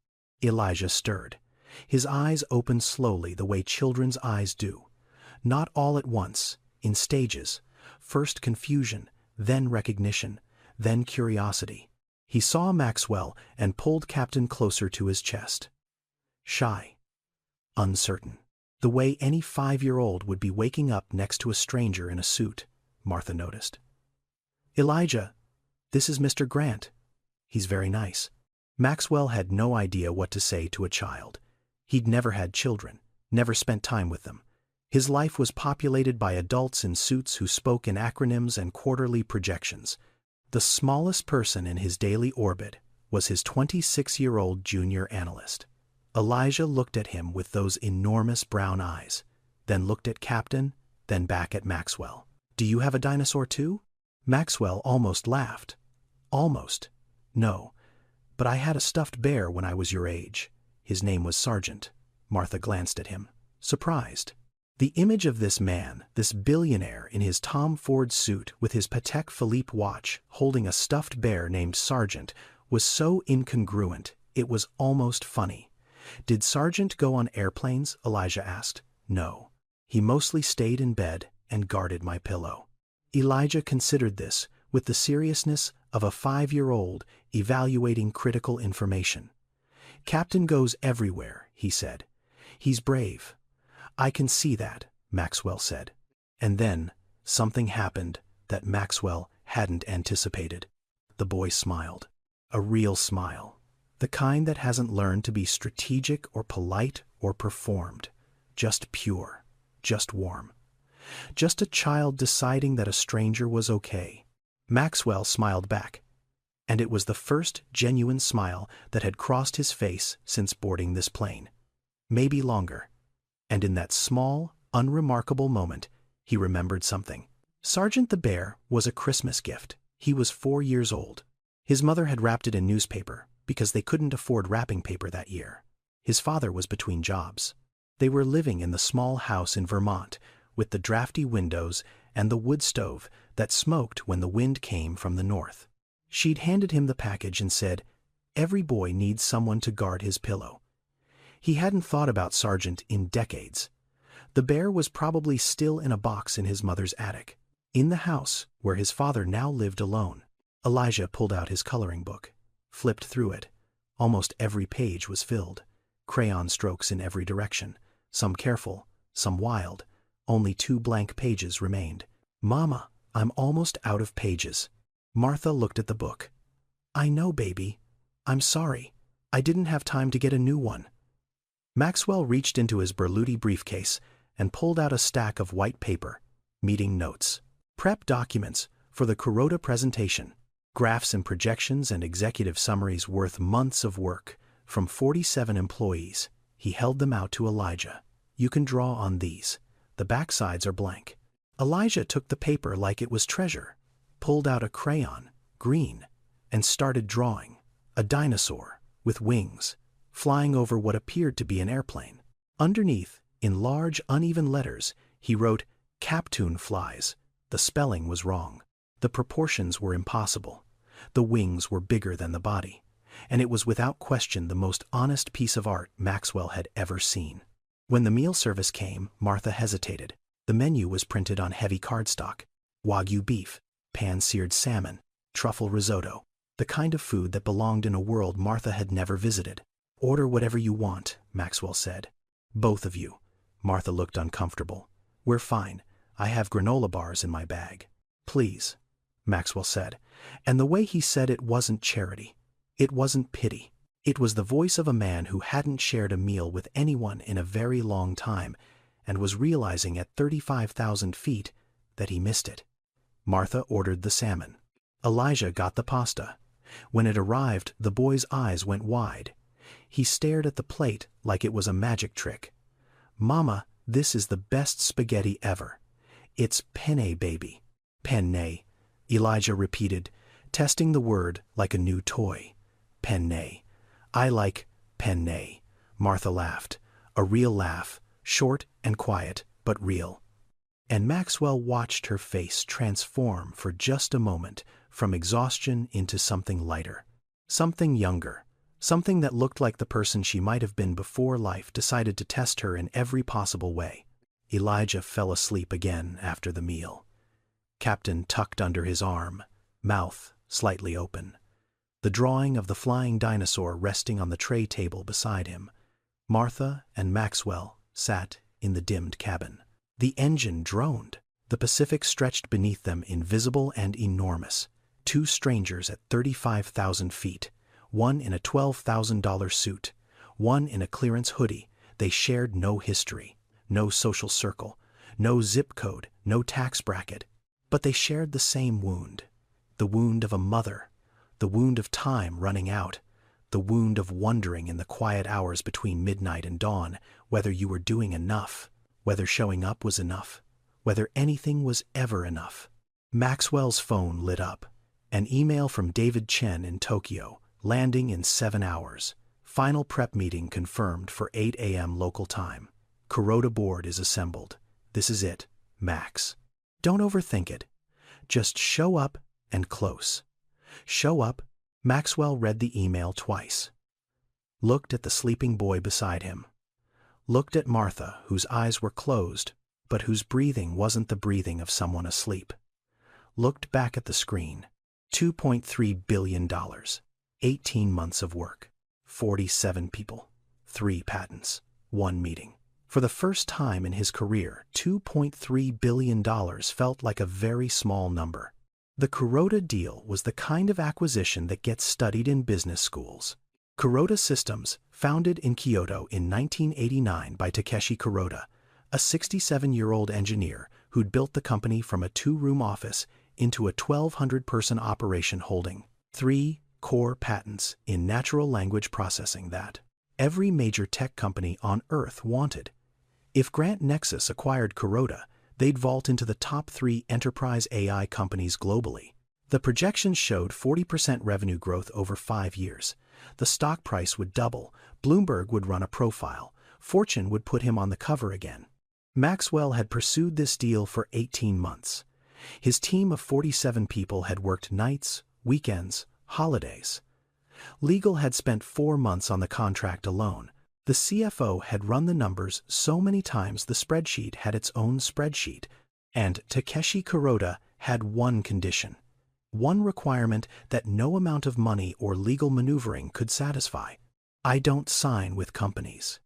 Elijah stirred. His eyes opened slowly the way children's eyes do. Not all at once, in stages. First confusion, then recognition, then curiosity. He saw Maxwell and pulled Captain closer to his chest. Shy. Uncertain. The way any 5-year-old would be waking up next to a stranger in a suit, Martha noticed. Elijah, this is Mr. Grant. He's very nice. Maxwell had no idea what to say to a child. He'd never had children, never spent time with them. His life was populated by adults in suits who spoke in acronyms and quarterly projections. The smallest person in his daily orbit was his 26-year-old junior analyst. Elijah looked at him with those enormous brown eyes, then looked at Captain, then back at Maxwell. Do you have a dinosaur too? Maxwell almost laughed. Almost. No. But I had a stuffed bear when I was your age. His name was Sargent. Martha glanced at him, surprised. The image of this man, this billionaire in his Tom Ford suit with his Patek Philippe watch holding a stuffed bear named Sargent, was so incongruent it was almost funny. Did Sargent go on airplanes? Elijah asked. No. He mostly stayed in bed and guarded my pillow. Elijah considered this with the seriousness of a 5-year-old evaluating critical information. Captain goes everywhere, he said. He's brave. I can see that, Maxwell said. And then, something happened that Maxwell hadn't anticipated. The boy smiled. A real smile. The kind that hasn't learned to be strategic or polite or performed. Just pure. Just warm. Just a child deciding that a stranger was okay. Maxwell smiled back. And it was the first genuine smile that had crossed his face since boarding this plane. Maybe longer. And in that small, unremarkable moment, he remembered something. Sargent the bear was a Christmas gift. He was 4 years old. His mother had wrapped it in newspaper because they couldn't afford wrapping paper that year. His father was between jobs. They were living in the small house in Vermont with the drafty windows and the wood stove that smoked when the wind came from the north. She'd handed him the package and said, "Every boy needs someone to guard his pillow." He hadn't thought about Sargent in decades. The bear was probably still in a box in his mother's attic, in the house where his father now lived alone. Elijah pulled out his coloring book, flipped through it. Almost every page was filled. Crayon strokes in every direction, some careful, some wild. Only 2 blank pages remained. Mama, I'm almost out of pages. Martha looked at the book. I know, baby. I'm sorry. I didn't have time to get a new one. Maxwell reached into his Berluti briefcase and pulled out a stack of white paper, meeting notes, prep documents for the Kuroda presentation, graphs and projections and executive summaries worth months of work from 47 employees. He held them out to Elijah. You can draw on these. The backsides are blank. Elijah took the paper like it was treasure, pulled out a crayon, green, and started drawing. A dinosaur with wings, flying over what appeared to be an airplane. Underneath, in large, uneven letters, he wrote, "Captoon flies." The spelling was wrong. The proportions were impossible. The wings were bigger than the body. And it was without question the most honest piece of art Maxwell had ever seen. When the meal service came, Martha hesitated. The menu was printed on heavy cardstock. Wagyu beef, pan-seared salmon, truffle risotto. The kind of food that belonged in a world Martha had never visited. Order whatever you want, Maxwell said. Both of you. Martha looked uncomfortable. We're fine. I have granola bars in my bag. Please, Maxwell said. And the way he said it wasn't charity. It wasn't pity. It was the voice of a man who hadn't shared a meal with anyone in a very long time and was realizing at 35,000 feet that he missed it. Martha ordered the salmon. Elijah got the pasta. When it arrived, the boy's eyes went wide. He stared at the plate like it was a magic trick. Mama, this is the best spaghetti ever. It's penne, baby. Penne. Elijah repeated, testing the word like a new toy. Penne. I like penne. Martha laughed. A real laugh, short and quiet, but real. And Maxwell watched her face transform for just a moment from exhaustion into something lighter. Something younger. Something that looked like the person she might have been before life decided to test her in every possible way. Elijah fell asleep again after the meal. Captain tucked under his arm, mouth slightly open. The drawing of the flying dinosaur resting on the tray table beside him. Martha and Maxwell sat in the dimmed cabin. The engine droned. The Pacific stretched beneath them, invisible and enormous. Two strangers at 35,000 feet, one in a $12,000 suit, one in a clearance hoodie. They shared no history, no social circle, no zip code, no tax bracket. But they shared the same wound. The wound of a mother, the wound of time running out, the wound of wondering in the quiet hours between midnight and dawn whether you were doing enough, whether showing up was enough, whether anything was ever enough. Maxwell's phone lit up. An email from David Chen in Tokyo, landing in 7 hours. Final prep meeting confirmed for 8 a.m. local time. Kuroda board is assembled. This is it, Max. Don't overthink it. Just show up and close. Show up. Maxwell read the email twice. Looked at the sleeping boy beside him. Looked at Martha, whose eyes were closed, but whose breathing wasn't the breathing of someone asleep. Looked back at the screen. $2.3 billion. 18 months of work. 47 people. 3 patents. 1 meeting. For the first time in his career, $2.3 billion felt like a very small number. The Kuroda deal was the kind of acquisition that gets studied in business schools. Kuroda Systems, founded in Kyoto in 1989 by Takeshi Kuroda, a 67-year-old engineer who'd built the company from a 2-room office into a 1,200-person operation holding 3 core patents in natural language processing that every major tech company on Earth wanted. If Grant Nexus acquired Kuroda, they'd vault into the top 3 enterprise AI companies globally. The projections showed 40% revenue growth over 5 years. The stock price would double, Bloomberg would run a profile, Fortune would put him on the cover again. Maxwell had pursued this deal for 18 months. His team of 47 people had worked nights, weekends, holidays. Legal had spent 4 months on the contract alone. The CFO had run the numbers so many times the spreadsheet had its own spreadsheet. And Takeshi Kuroda had one condition. One requirement that no amount of money or legal maneuvering could satisfy. I don't sign with companies.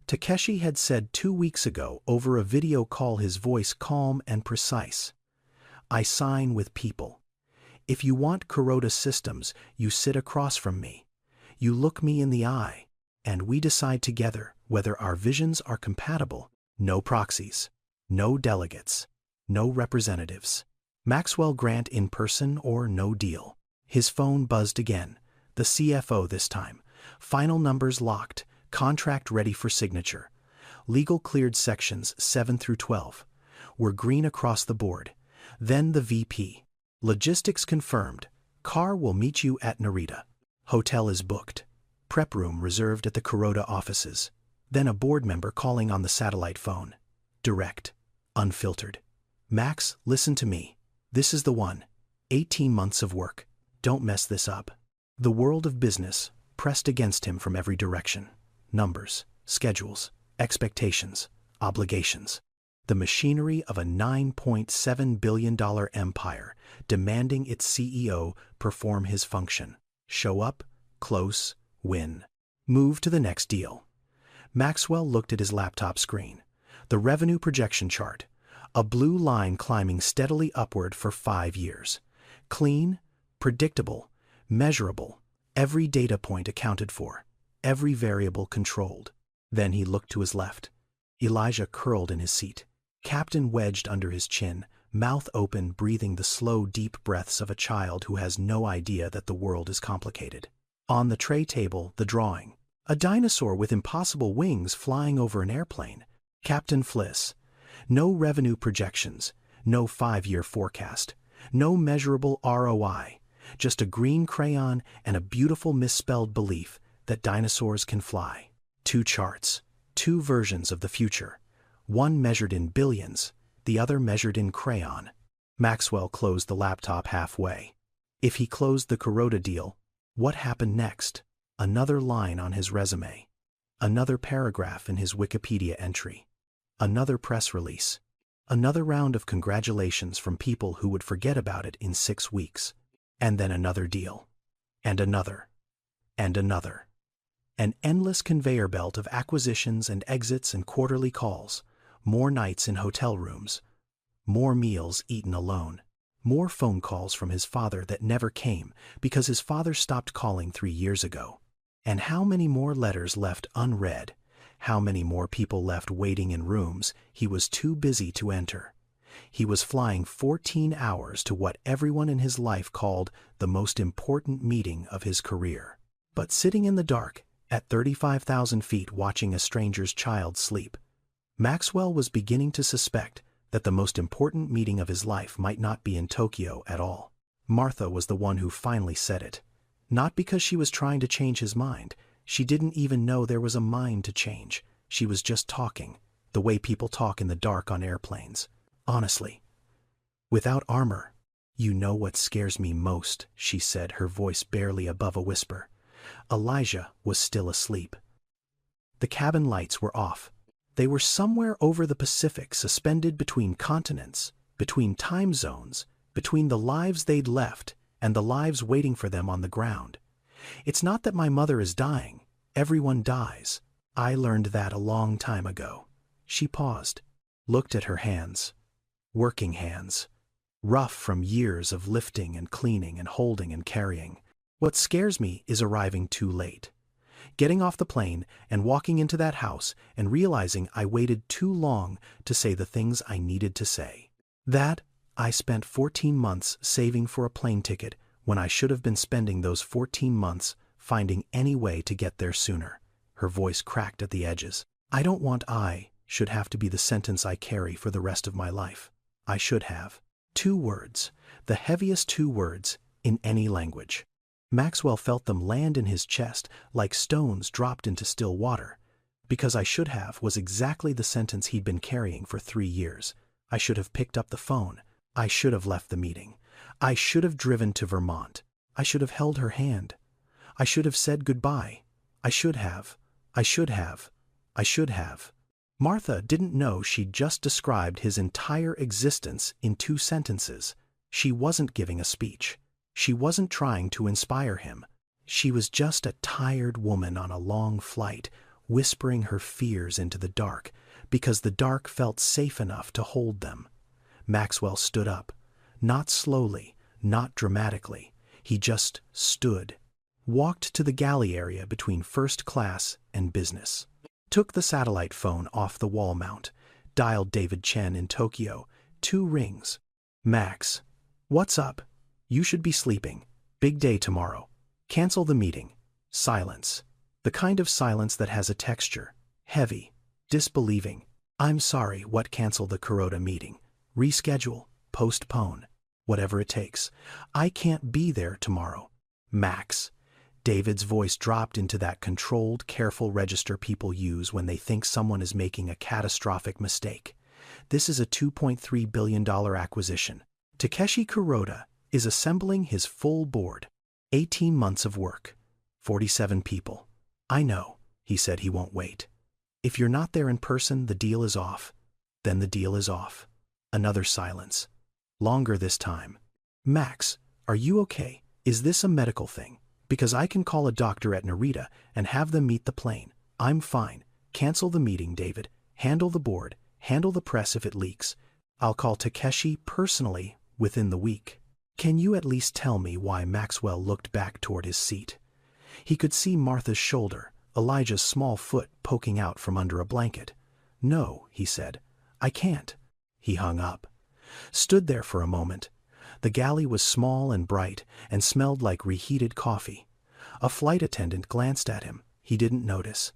Takeshi had said 2 weeks ago over a video call, his voice calm and precise. I sign with people. If you want Kuroda Systems, you sit across from me. You look me in the eye, and we decide together whether our visions are compatible. No proxies, no delegates, no representatives. Maxwell Grant in person or no deal. His phone buzzed again. The CFO this time. Final numbers locked, contract ready for signature. Legal cleared sections 7 through 12. We're green across the board. Then the VP. Logistics confirmed. Car will meet you at Narita. Hotel is booked. Prep room reserved at the Kuroda offices. Then a board member calling on the satellite phone. Direct. Unfiltered. Max, listen to me. This is the one. 18 months of work. Don't mess this up. The world of business pressed against him from every direction. Numbers, schedules, expectations, obligations. The machinery of a $9.7 billion empire demanding its CEO perform his function. Show up, close, win. Move to the next deal. Maxwell looked at his laptop screen. The revenue projection chart. A blue line climbing steadily upward for 5 years. Clean, predictable, measurable. Every data point accounted for. Every variable controlled. Then he looked to his left. Elijah curled in his seat. Captain wedged under his chin, mouth open, breathing the slow, deep breaths of a child who has no idea that the world is complicated. On the tray table, the drawing. A dinosaur with impossible wings flying over an airplane. Captain Fliss. No revenue projections, no 5-year forecast. No measurable ROI, just a green crayon and a beautiful misspelled belief that dinosaurs can fly. Two charts, two versions of the future, one measured in billions, the other measured in crayon. Maxwell closed the laptop halfway. If he closed the Kuroda deal, what happened next? Another line on his resume. Another paragraph in his Wikipedia entry. Another press release. Another round of congratulations from people who would forget about it in 6 weeks. And then another deal. And another. And another. An endless conveyor belt of acquisitions and exits and quarterly calls. More nights in hotel rooms. More meals eaten alone. More phone calls from his father that never came because his father stopped calling 3 years ago. And how many more letters left unread? How many more people left waiting in rooms he was too busy to enter? He was flying 14 hours to what everyone in his life called the most important meeting of his career. But sitting in the dark, at 35,000 feet watching a stranger's child sleep, Maxwell was beginning to suspect that the most important meeting of his life might not be in Tokyo at all. Martha was the one who finally said it. Not because she was trying to change his mind. She didn't even know there was a mind to change. She was just talking, the way people talk in the dark on airplanes. Honestly. Without armor. You know what scares me most, she said, her voice barely above a whisper. Elijah was still asleep. The cabin lights were off. They were somewhere over the Pacific, suspended between continents, between time zones, between the lives they'd left and the lives waiting for them on the ground. It's not that my mother is dying. Everyone dies. I learned that a long time ago. She paused, looked at her hands. Working hands. Rough from years of lifting and cleaning and holding and carrying. What scares me is arriving too late. Getting off the plane and walking into that house and realizing I waited too long to say the things I needed to say. That I spent 14 months saving for a plane ticket when I should have been spending those 14 months finding any way to get there sooner. Her voice cracked at the edges. I don't want I should have to be the sentence I carry for the rest of my life. I should have. 2 words, the heaviest 2 words in any language. Maxwell felt them land in his chest like stones dropped into still water. Because I should have was exactly the sentence he'd been carrying for 3 years. I should have picked up the phone. I should have left the meeting. I should have driven to Vermont. I should have held her hand. I should have said goodbye. I should have. I should have. I should have. Martha didn't know she'd just described his entire existence in 2 sentences. She wasn't giving a speech. She wasn't trying to inspire him. She was just a tired woman on a long flight, whispering her fears into the dark, because the dark felt safe enough to hold them. Maxwell stood up. Not slowly, not dramatically. He just stood. Walked to the galley area between first class and business. Took the satellite phone off the wall mount. Dialed David Chen in Tokyo. 2 rings. Max. What's up? You should be sleeping. Big day tomorrow. Cancel the meeting. Silence. The kind of silence that has a texture. Heavy. Disbelieving. I'm sorry. What? Cancel the Kuroda meeting. Reschedule. Postpone. Whatever it takes. I can't be there tomorrow. Max. David's voice dropped into that controlled, careful register people use when they think someone is making a catastrophic mistake. This is a $2.3 billion acquisition. Takeshi Kuroda is assembling his full board. 18 months of work. 47 people. I know, he said. He won't wait. If you're not there in person, the deal is off. Then the deal is off. Another silence. Longer this time. Max, are you okay? Is this a medical thing? Because I can call a doctor at Narita and have them meet the plane. I'm fine. Cancel the meeting, David. Handle the board. Handle the press if it leaks. I'll call Takeshi personally within the week. Can you at least tell me why? Maxwell looked back toward his seat. He could see Martha's shoulder, Elijah's small foot poking out from under a blanket. No, he said. I can't. He hung up. Stood there for a moment. The galley was small and bright and smelled like reheated coffee. A flight attendant glanced at him. He didn't notice.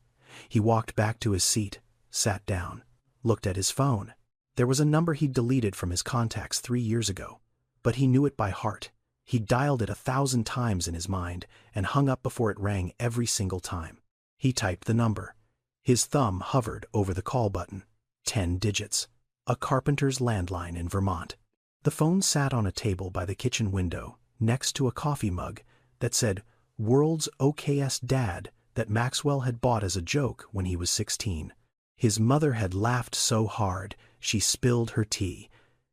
He walked back to his seat, sat down, looked at his phone. There was a number he'd deleted from his contacts 3 years ago. but he knew it by heart. He dialed it 1,000 times in his mind and hung up before it rang every single time. He typed the number. His thumb hovered over the call button. 10 digits. A carpenter's landline in Vermont. The phone sat on a table by the kitchen window, next to a coffee mug that said, "World's OKest Dad," that Maxwell had bought as a joke when he was 16. His mother had laughed so hard, she spilled her tea.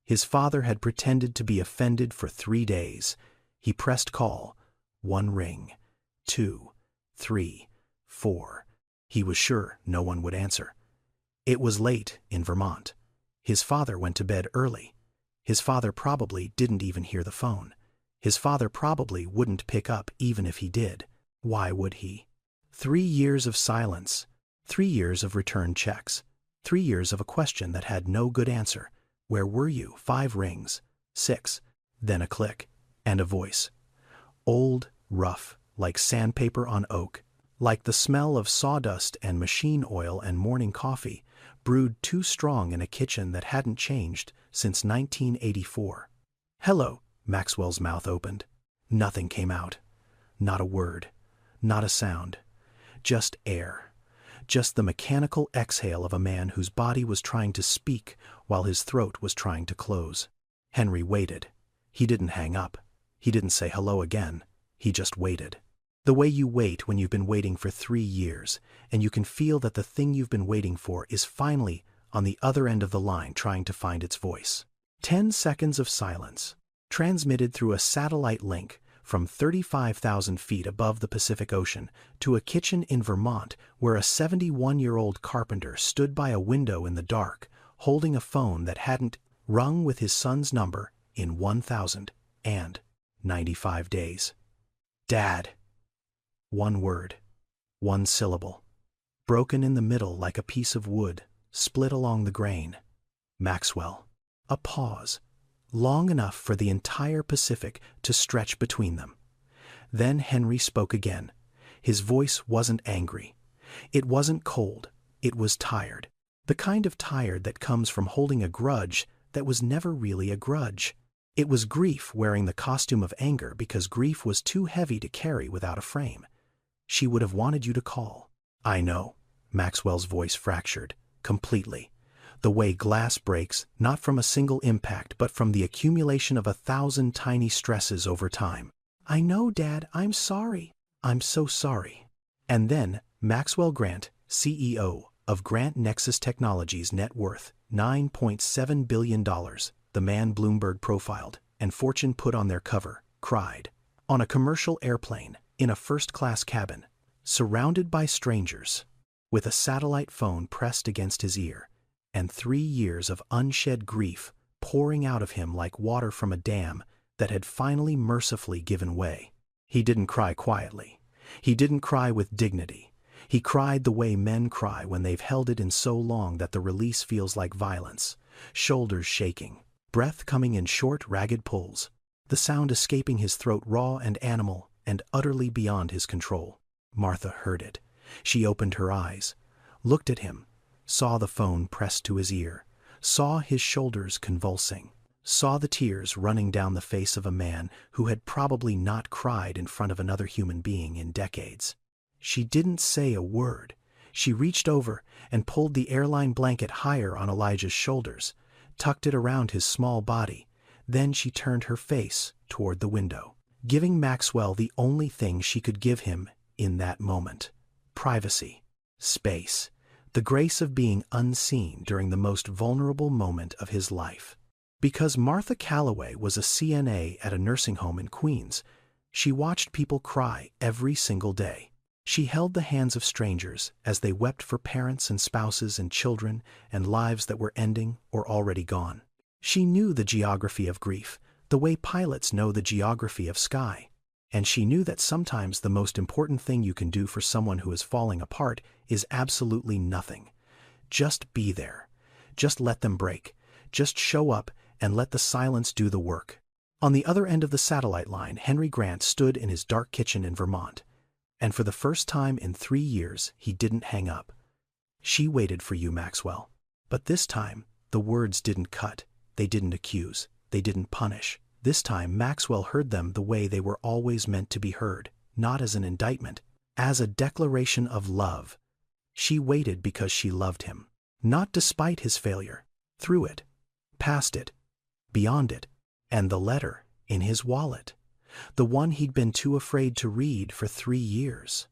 His father had pretended to be offended for 3 days. He pressed call. 1 ring. 2, 3, 4. He was sure no one would answer. It was late in Vermont. His father went to bed early. His father probably didn't even hear the phone. His father probably wouldn't pick up even if he did. Why would he? 3 years of silence. 3 years of return checks. 3 years of a question that had no good answer. Where were you? 5 rings. 6. Then a click. And a voice. Old, rough, like sandpaper on oak. Like the smell of sawdust and machine oil and morning coffee, brewed too strong in a kitchen that hadn't changed since 1984. "Hello," Maxwell's mouth opened. Nothing came out. Not a word. Not a sound. Just air. Just the mechanical exhale of a man whose body was trying to speak while his throat was trying to close. Henry waited. He didn't hang up. He didn't say hello again. He just waited. The way you wait when you've been waiting for 3 years, and you can feel that the thing you've been waiting for is finally on the other end of the line trying to find its voice. 10 seconds of silence, transmitted through a satellite link from 35,000 feet above the Pacific Ocean to a kitchen in Vermont where a 71-year-old carpenter stood by a window in the dark, holding a phone that hadn't rung with his son's number in 1,095 days. Dad. 1 word. 1 syllable. Broken in the middle like a piece of wood, split along the grain. Maxwell. A pause. Long enough for the entire Pacific to stretch between them. Then Henry spoke again. His voice wasn't angry. It wasn't cold. It was tired. The kind of tired that comes from holding a grudge that was never really a grudge. It was grief wearing the costume of anger because grief was too heavy to carry without a frame. She would have wanted you to call. I know. Maxwell's voice fractured. Completely. The way glass breaks, not from a single impact, but from the accumulation of 1,000 tiny stresses over time. I know, Dad. I'm sorry. I'm so sorry. And then, Maxwell Grant, CEO of Grant Nexus Technologies, net worth $9.7 billion, the man Bloomberg profiled and Fortune put on their cover, cried. On a commercial airplane, in a first-class cabin, surrounded by strangers, with a satellite phone pressed against his ear, and 3 years of unshed grief pouring out of him like water from a dam that had finally mercifully given way. He didn't cry quietly. He didn't cry with dignity. He cried the way men cry when they've held it in so long that the release feels like violence, shoulders shaking, breath coming in short, ragged pulls, the sound escaping his throat raw and animal and utterly beyond his control. Martha heard it. She opened her eyes, looked at him, saw the phone pressed to his ear, saw his shoulders convulsing, saw the tears running down the face of a man who had probably not cried in front of another human being in decades. She didn't say a word. She reached over and pulled the airline blanket higher on Elijah's shoulders, tucked it around his small body. Then she turned her face toward the window, giving Maxwell the only thing she could give him in that moment: privacy, space, the grace of being unseen during the most vulnerable moment of his life. Because Martha Calloway was a CNA at a nursing home in Queens, she watched people cry every single day. She held the hands of strangers as they wept for parents and spouses and children and lives that were ending or already gone. She knew the geography of grief, the way pilots know the geography of sky. And she knew that sometimes the most important thing you can do for someone who is falling apart is absolutely nothing. Just be there. Just let them break. Just show up and let the silence do the work. On the other end of the satellite line, Henry Grant stood in his dark kitchen in Vermont. And for the first time in 3 years, he didn't hang up. She waited for you, Maxwell. But this time, the words didn't cut. They didn't accuse. They didn't punish. This time Maxwell heard them the way they were always meant to be heard, not as an indictment, as a declaration of love. She waited because she loved him, not despite his failure. Through it, past it, beyond it, and the letter in his wallet. The one he'd been too afraid to read for 3 years.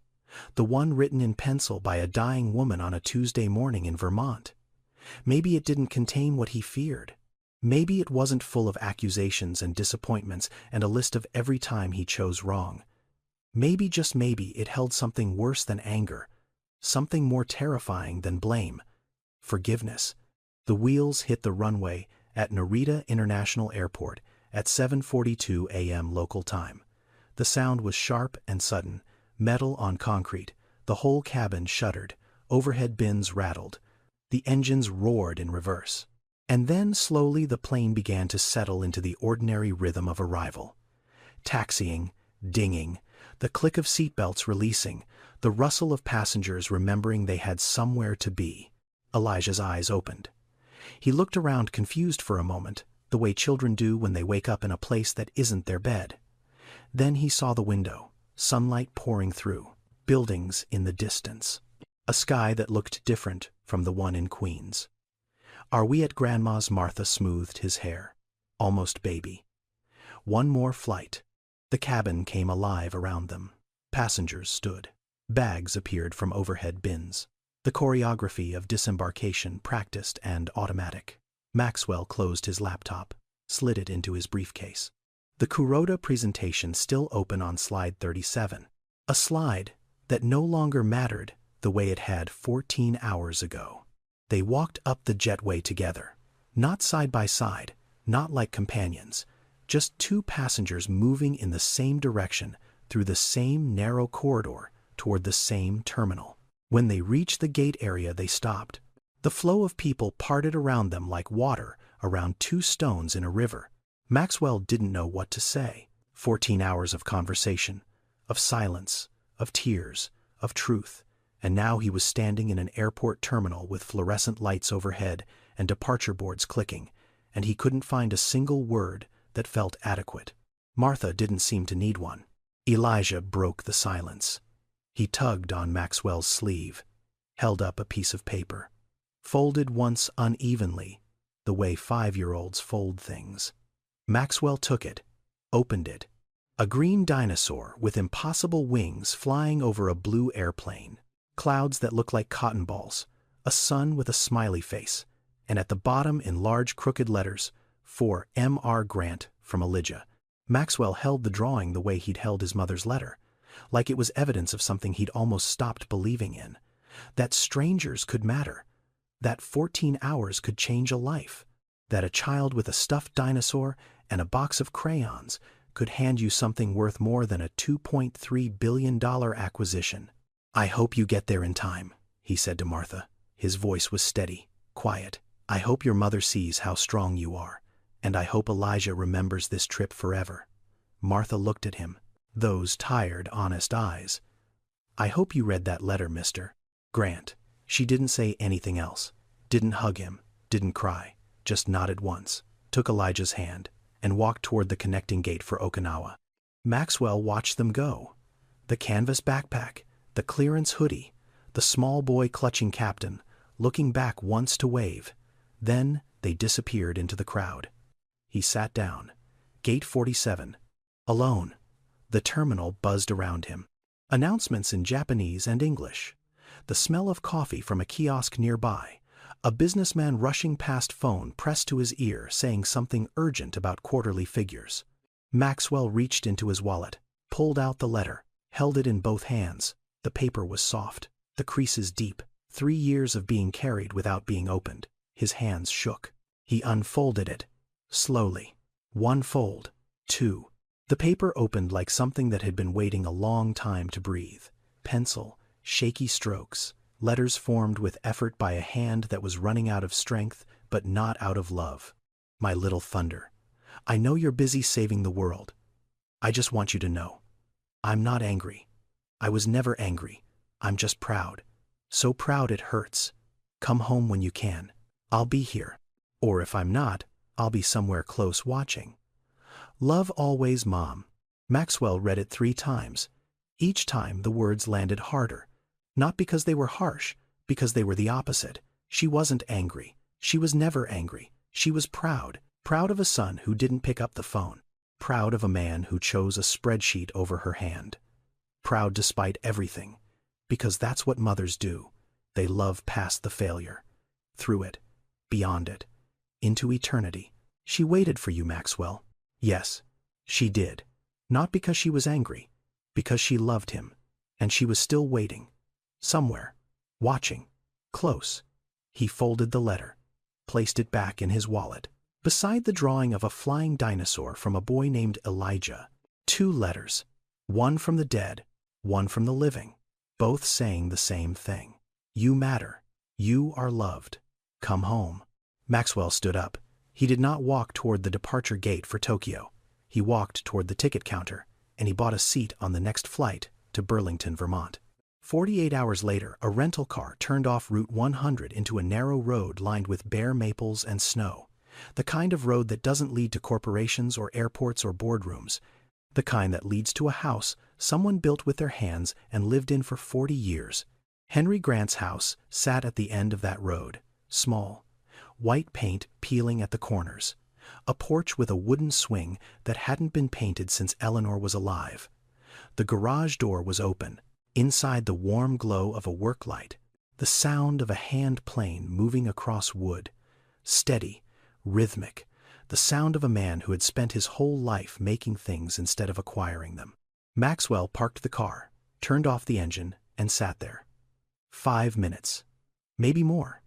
The one written in pencil by a dying woman on a Tuesday morning in Vermont. Maybe it didn't contain what he feared. Maybe it wasn't full of accusations and disappointments and a list of every time he chose wrong. Maybe, just maybe, it held something worse than anger, something more terrifying than blame. Forgiveness. The wheels hit the runway at Narita International Airport at 7:42 a.m. local time. The sound was sharp and sudden, metal on concrete. The whole cabin shuddered, overhead bins rattled. The engines roared in reverse. And then slowly the plane began to settle into the ordinary rhythm of arrival. Taxiing, dinging, the click of seatbelts releasing, the rustle of passengers remembering they had somewhere to be. Elijah's eyes opened. He looked around confused for a moment, the way children do when they wake up in a place that isn't their bed. Then he saw the window, sunlight pouring through, buildings in the distance, a sky that looked different from the one in Queens. "Are we at Grandma's?" Martha smoothed his hair. "Almost, baby." One more flight. The cabin came alive around them. Passengers stood. Bags appeared from overhead bins. The choreography of disembarkation practiced and automatic. Maxwell closed his laptop, slid it into his briefcase. The Kuroda presentation still open on slide 37. A slide that no longer mattered the way it had 14 hours ago. They walked up the jetway together, not side by side, not like companions, just two passengers moving in the same direction through the same narrow corridor toward the same terminal. When they reached the gate area, they stopped. The flow of people parted around them like water around two stones in a river. Maxwell didn't know what to say. 14 hours of conversation, of silence, of tears, of truth. And now he was standing in an airport terminal with fluorescent lights overhead and departure boards clicking, and he couldn't find a single word that felt adequate. Martha didn't seem to need one. Elijah broke the silence. He tugged on Maxwell's sleeve, held up a piece of paper, folded once unevenly, the way 5-year-olds fold things. Maxwell took it, opened it. A green dinosaur with impossible wings flying over a blue airplane. Clouds that looked like cotton balls, a sun with a smiley face, and at the bottom in large crooked letters, for M.R. Grant from Elijah. Maxwell held the drawing the way he'd held his mother's letter, like it was evidence of something he'd almost stopped believing in, that strangers could matter, that 14 hours could change a life, that a child with a stuffed dinosaur and a box of crayons could hand you something worth more than a $2.3 billion acquisition. "I hope you get there in time," he said to Martha. His voice was steady, quiet. "I hope your mother sees how strong you are, and I hope Elijah remembers this trip forever." Martha looked at him, those tired, honest eyes. "I hope you read that letter, Mr. Grant." She didn't say anything else, didn't hug him, didn't cry, just nodded once, took Elijah's hand, and walked toward the connecting gate for Okinawa. Maxwell watched them go. The canvas backpack, the clearance hoodie, the small boy clutching Captain, looking back once to wave. Then they disappeared into the crowd. He sat down. Gate 47. Alone. The terminal buzzed around him. Announcements in Japanese and English. The smell of coffee from a kiosk nearby. A businessman rushing past, phone pressed to his ear saying something urgent about quarterly figures. Maxwell reached into his wallet, pulled out the letter, held it in both hands. The paper was soft, the creases deep, 3 years of being carried without being opened. His hands shook. He unfolded it, slowly. One fold, two. The paper opened like something that had been waiting a long time to breathe. Pencil, shaky strokes, letters formed with effort by a hand that was running out of strength, but not out of love. "My little thunder, I know you're busy saving the world. I just want you to know. I'm not angry. I was never angry. I'm just proud. So proud it hurts. Come home when you can. I'll be here. Or if I'm not, I'll be somewhere close watching. Love always, Mom. Maxwell read it 3 times. Each time the words landed harder. Not because they were harsh, because they were the opposite. She wasn't angry. She was never angry. She was proud. Proud of a son who didn't pick up the phone. Proud of a man who chose a spreadsheet over her hand. Proud despite everything. Because that's what mothers do. They love past the failure. Through it. Beyond it. Into eternity. She waited for you, Maxwell. Yes, she did. Not because she was angry. Because she loved him. And she was still waiting. Somewhere. Watching. Close. He folded the letter. Placed it back in his wallet. Beside the drawing of a flying dinosaur from a boy named Elijah. 2 letters. One from the dead. One from the living. Both saying the same thing. You matter. You are loved. Come home. Maxwell stood up. He did not walk toward the departure gate for Tokyo. He walked toward the ticket counter, and he bought a seat on the next flight to Burlington, Vermont. 48 hours later, a rental car turned off Route 100 into a narrow road lined with bare maples and snow. The kind of road that doesn't lead to corporations or airports or boardrooms. The kind that leads to a house someone built with their hands and lived in for 40 years. Henry Grant's house sat at the end of that road, small, white paint peeling at the corners, a porch with a wooden swing that hadn't been painted since Eleanor was alive. The garage door was open, inside the warm glow of a work light, the sound of a hand plane moving across wood, steady, rhythmic, the sound of a man who had spent his whole life making things instead of acquiring them. Maxwell parked the car, turned off the engine, and sat there. 5 minutes. Maybe more.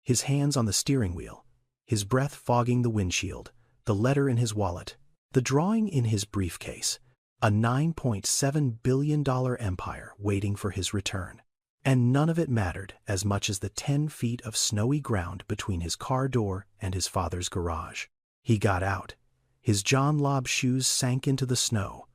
His hands on the steering wheel, his breath fogging the windshield, the letter in his wallet, the drawing in his briefcase, a $9.7 billion empire waiting for his return. And none of it mattered as much as the 10 feet of snowy ground between his car door and his father's garage. He got out. His John Lobb shoes sank into the snow.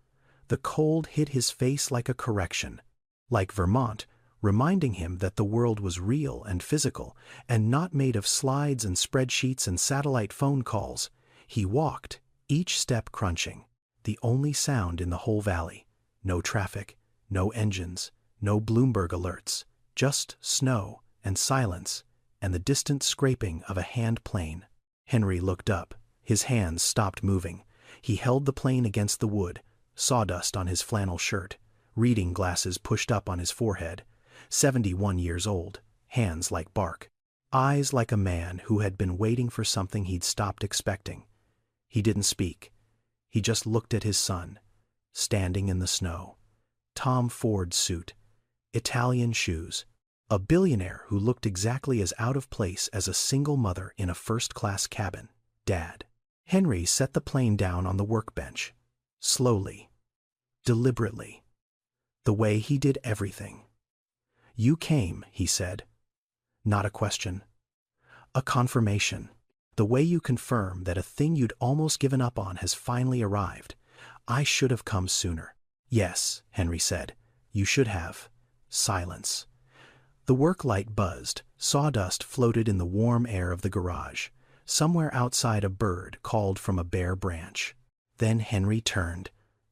The cold hit his face like a correction, like Vermont, reminding him that the world was real and physical, and not made of slides and spreadsheets and satellite phone calls. He walked, each step crunching, the only sound in the whole valley. No traffic, no engines, no Bloomberg alerts, just snow and silence and the distant scraping of a hand plane. Henry looked up. His hands stopped moving. He held the plane against the wood, sawdust on his flannel shirt, reading glasses pushed up on his forehead. 71 years old, hands like bark, eyes like a man who had been waiting for something he'd stopped expecting. He didn't speak. He just looked at his son, standing in the snow. Tom Ford suit, Italian shoes, a billionaire who looked exactly as out of place as a single mother in a first-class cabin. Dad. Henry set the plane down on the workbench, slowly, deliberately, the way he did everything. You came, he said. Not a question. A confirmation. The way you confirm that a thing you'd almost given up on has finally arrived. I should have come sooner. Yes, Henry said. You should have. Silence. The work light buzzed. Sawdust floated in the warm air of the garage. Somewhere outside a bird called from a bare branch. Then Henry turned,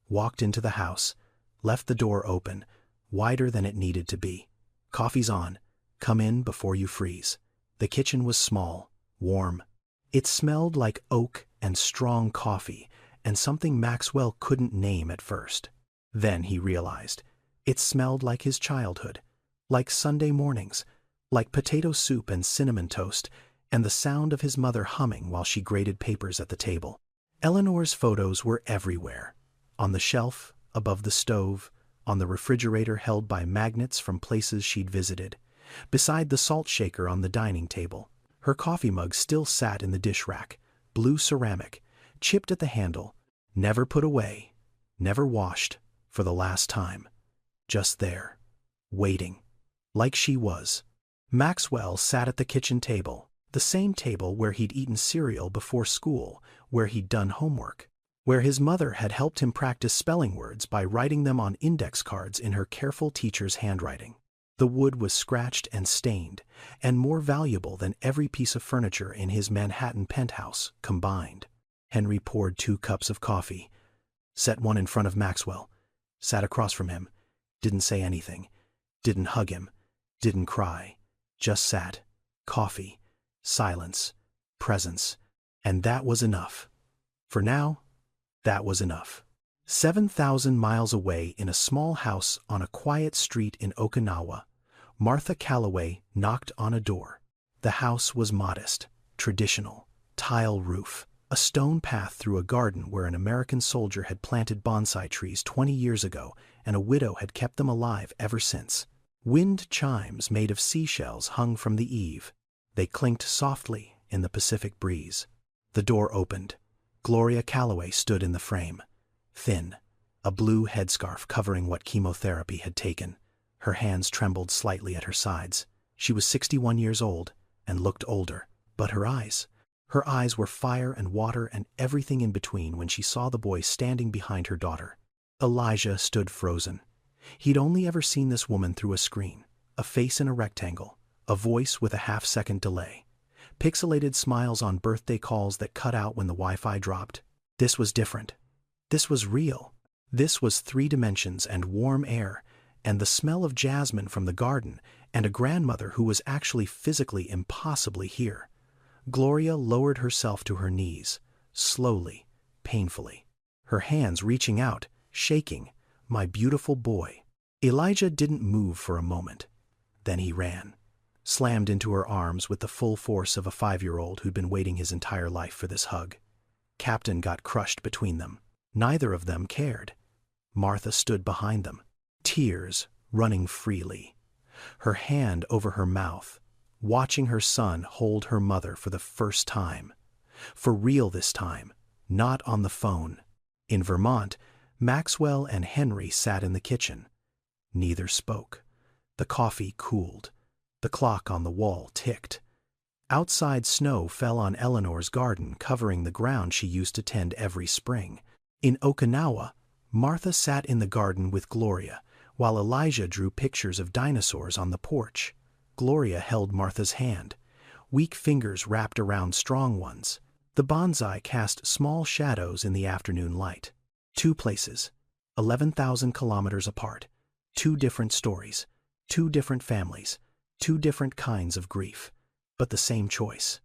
walked into the house, left the door open, wider than it needed to be. Coffee's on. Come in before you freeze. The kitchen was small, warm. It smelled like oak and strong coffee, and something Maxwell couldn't name at first. Then he realized. It smelled like his childhood, like Sunday mornings, like potato soup and cinnamon toast, and the sound of his mother humming while she grated papers at the table. Eleanor's photos were everywhere. On the shelf, above the stove, on the refrigerator held by magnets from places she'd visited, beside the salt shaker on the dining table. Her coffee mug still sat in the dish rack, blue ceramic, chipped at the handle, never put away, never washed, for the last time. Just there, waiting, like she was. Maxwell sat at the kitchen table, the same table where he'd eaten cereal before school, where he'd done homework, where his mother had helped him practice spelling words by writing them on index cards in her careful teacher's handwriting. The wood was scratched and stained, and more valuable than every piece of furniture in his Manhattan penthouse combined. Henry poured 2 cups of coffee, set one in front of Maxwell, sat across from him, didn't say anything, didn't hug him, didn't cry, just sat, coffee, silence, presence, and that was enough. For now, that was enough. 7,000 miles away in a small house on a quiet street in Okinawa, Martha Calloway knocked on a door. The house was modest, traditional, tile roof, a stone path through a garden where an American soldier had planted bonsai trees 20 years ago and a widow had kept them alive ever since. Wind chimes made of seashells hung from the eave. They clinked softly in the Pacific breeze. The door opened. Gloria Calloway stood in the frame. Thin, a blue headscarf covering what chemotherapy had taken. Her hands trembled slightly at her sides. She was 61 years old and looked older, but her eyes were fire and water and everything in between when she saw the boy standing behind her daughter. Elijah stood frozen. He'd only ever seen this woman through a screen, a face in a rectangle, a voice with a half-second delay, pixelated smiles on birthday calls that cut out when the Wi-Fi dropped. This was different. This was real. This was 3 dimensions and warm air, and the smell of jasmine from the garden, and a grandmother who was actually physically impossibly here. Gloria lowered herself to her knees, slowly, painfully, her hands reaching out, shaking. My beautiful boy. Elijah didn't move for a moment. Then he ran, slammed into her arms with the full force of a 5-year-old who'd been waiting his entire life for this hug. Captain got crushed between them. Neither of them cared. Martha stood behind them, tears running freely, her hand over her mouth, watching her son hold her mother for the first time. For real this time, not on the phone. In Vermont, Maxwell and Henry sat in the kitchen. Neither spoke. The coffee cooled. The clock on the wall ticked. Outside snow fell on Eleanor's garden, covering the ground she used to tend every spring. In Okinawa, Martha sat in the garden with Gloria, while Elijah drew pictures of dinosaurs on the porch. Gloria held Martha's hand, weak fingers wrapped around strong ones. The bonsai cast small shadows in the afternoon light. 2 places, 11,000 kilometers apart, 2 different stories, 2 different families, 2 different kinds of grief, but the same choice.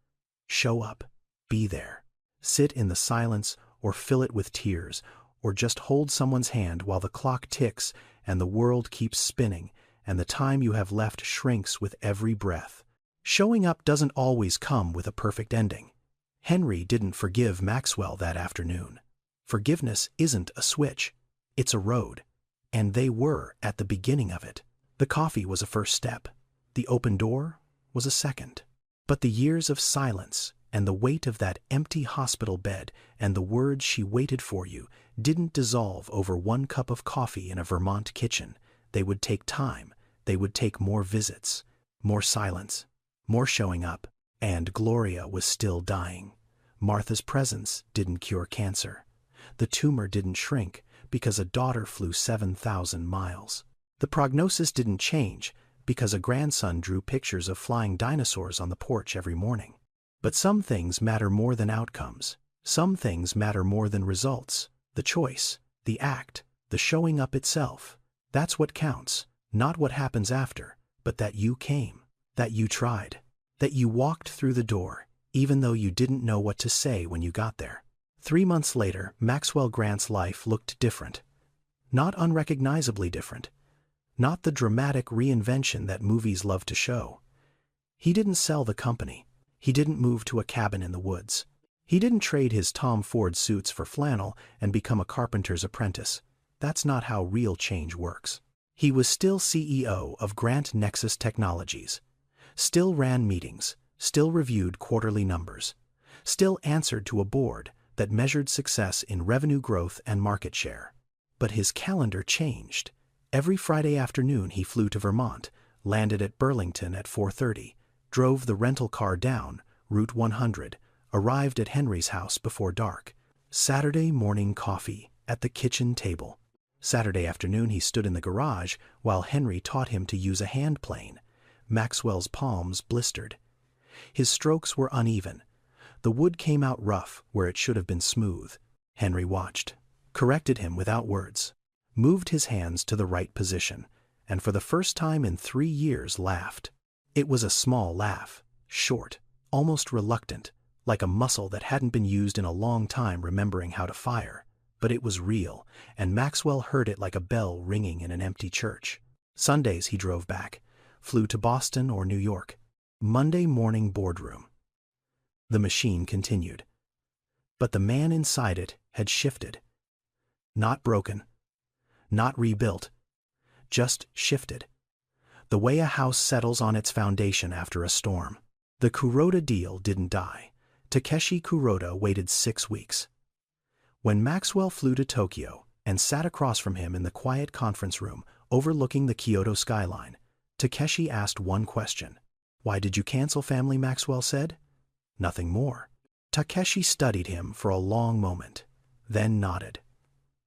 Show up, be there, sit in the silence or fill it with tears, or just hold someone's hand while the clock ticks and the world keeps spinning and the time you have left shrinks with every breath. Showing up doesn't always come with a perfect ending. Henry didn't forgive Maxwell that afternoon. Forgiveness isn't a switch, it's a road, and they were at the beginning of it. The coffee was a first step. The open door was a second. But the years of silence and the weight of that empty hospital bed and the words she waited for you didn't dissolve over 1 cup of coffee in a Vermont kitchen. They would take time. They would take more visits, more silence, more showing up. And Gloria was still dying. Martha's presence didn't cure cancer. The tumor didn't shrink because a daughter flew 7,000 miles. The prognosis didn't change because a grandson drew pictures of flying dinosaurs on the porch every morning. But some things matter more than outcomes. Some things matter more than results. The choice, the act, the showing up itself. That's what counts, not what happens after, but that you came, that you tried, that you walked through the door, even though you didn't know what to say when you got there. 3 months later, Maxwell Grant's life looked different. Not unrecognizably different. Not the dramatic reinvention that movies love to show. He didn't sell the company. He didn't move to a cabin in the woods. He didn't trade his Tom Ford suits for flannel and become a carpenter's apprentice. That's not how real change works. He was still CEO of Grant Nexus Technologies. Still ran meetings. Still reviewed quarterly numbers. Still answered to a board that measured success in revenue growth and market share. But his calendar changed. Every Friday afternoon he flew to Vermont, landed at Burlington at 4:30, drove the rental car down, Route 100, arrived at Henry's house before dark. Saturday morning coffee at the kitchen table. Saturday afternoon he stood in the garage while Henry taught him to use a hand plane. Maxwell's palms blistered. His strokes were uneven. The wood came out rough where it should have been smooth. Henry watched, corrected him without words, moved his hands to the right position, and for the first time in 3 years laughed. It was a small laugh, short, almost reluctant, like a muscle that hadn't been used in a long time remembering how to fire. But it was real, and Maxwell heard it like a bell ringing in an empty church. Sundays he drove back, flew to Boston or New York. Monday morning boardroom. The machine continued. But the man inside it had shifted. Not broken, not rebuilt, just shifted. The way a house settles on its foundation after a storm. The Kuroda deal didn't die. Takeshi Kuroda waited 6 weeks. When Maxwell flew to Tokyo and sat across from him in the quiet conference room overlooking the Kyoto skyline, Takeshi asked one question. "Why did you cancel, family?" Maxwell said. Nothing more. Takeshi studied him for a long moment, then nodded.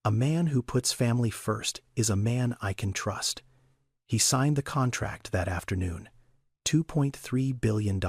"A man who puts family first is a man I can trust." He signed the contract that afternoon. $2.3 billion.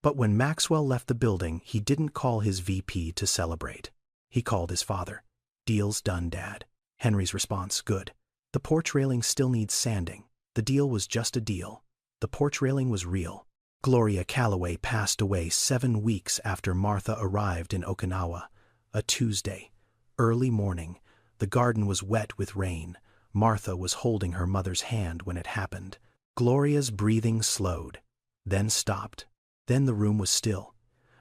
But when Maxwell left the building, he didn't call his VP to celebrate. He called his father. "Deal's done, Dad." Henry's response, "Good. The porch railing still needs sanding. The deal was just a deal. The porch railing was real." Gloria Calloway passed away 7 weeks after Martha arrived in Okinawa, a Tuesday. Early morning. The garden was wet with rain. Martha was holding her mother's hand when it happened. Gloria's breathing slowed, then stopped. Then the room was still.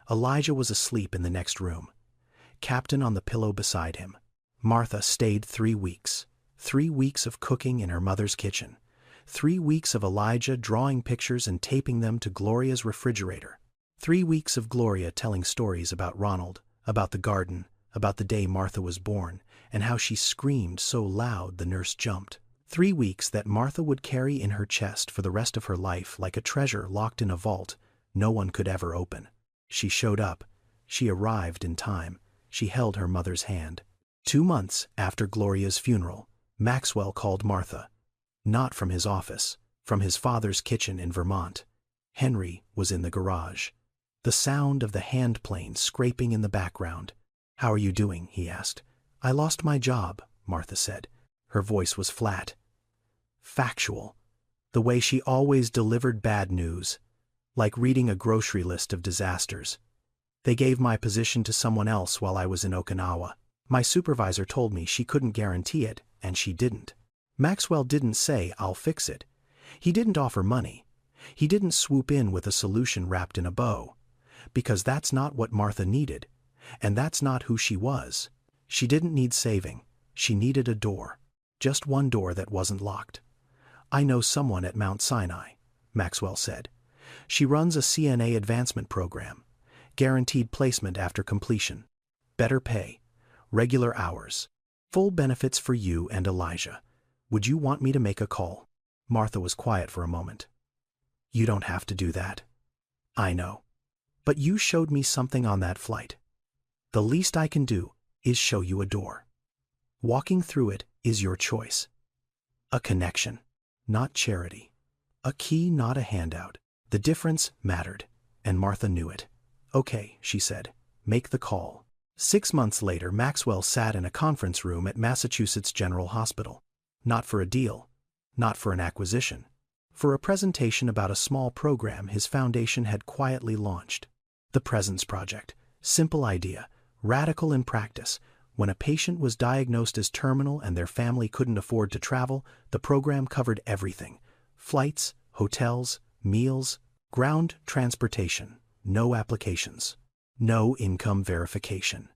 Elijah was asleep in the next room. Captain on the pillow beside him. Martha stayed 3 weeks. 3 weeks of cooking in her mother's kitchen. 3 weeks of Elijah drawing pictures and taping them to Gloria's refrigerator. 3 weeks of Gloria telling stories about Ronald, about the garden, about the day Martha was born, and how she screamed so loud the nurse jumped. 3 weeks that Martha would carry in her chest for the rest of her life like a treasure locked in a vault no one could ever open. She showed up. She arrived in time. She held her mother's hand. 2 months after Gloria's funeral, Maxwell called Martha. Not from his office, from his father's kitchen in Vermont. Henry was in the garage. The sound of the hand plane scraping in the background. "How are you doing?" he asked. "I lost my job," Martha said. Her voice was flat. Factual. The way she always delivered bad news. Like reading a grocery list of disasters. "They gave my position to someone else while I was in Okinawa. My supervisor told me she couldn't guarantee it, and she didn't." Maxwell didn't say, "I'll fix it." He didn't offer money. He didn't swoop in with a solution wrapped in a bow. Because that's not what Martha needed. And that's not who she was. She didn't need saving. She needed a door. Just one door that wasn't locked. "I know someone at Mount Sinai," Maxwell said. "She runs a CNA advancement program. Guaranteed placement after completion. Better pay. Regular hours. Full benefits for you and Elijah. Would you want me to make a call?" Martha was quiet for a moment. "You don't have to do that." "I know. But you showed me something on that flight. The least I can do is show you a door. Walking through it is your choice. A connection, not charity. A key, not a handout. The difference mattered, and Martha knew it. "Okay," she said. "Make the call." 6 months later, Maxwell sat in a conference room at Massachusetts General Hospital. Not for a deal, not for an acquisition. For a presentation about a small program his foundation had quietly launched. The Presence Project. Simple idea, radical in practice. When a patient was diagnosed as terminal and their family couldn't afford to travel, the program covered everything. Flights, hotels, meals, ground transportation. No applications. No income verification.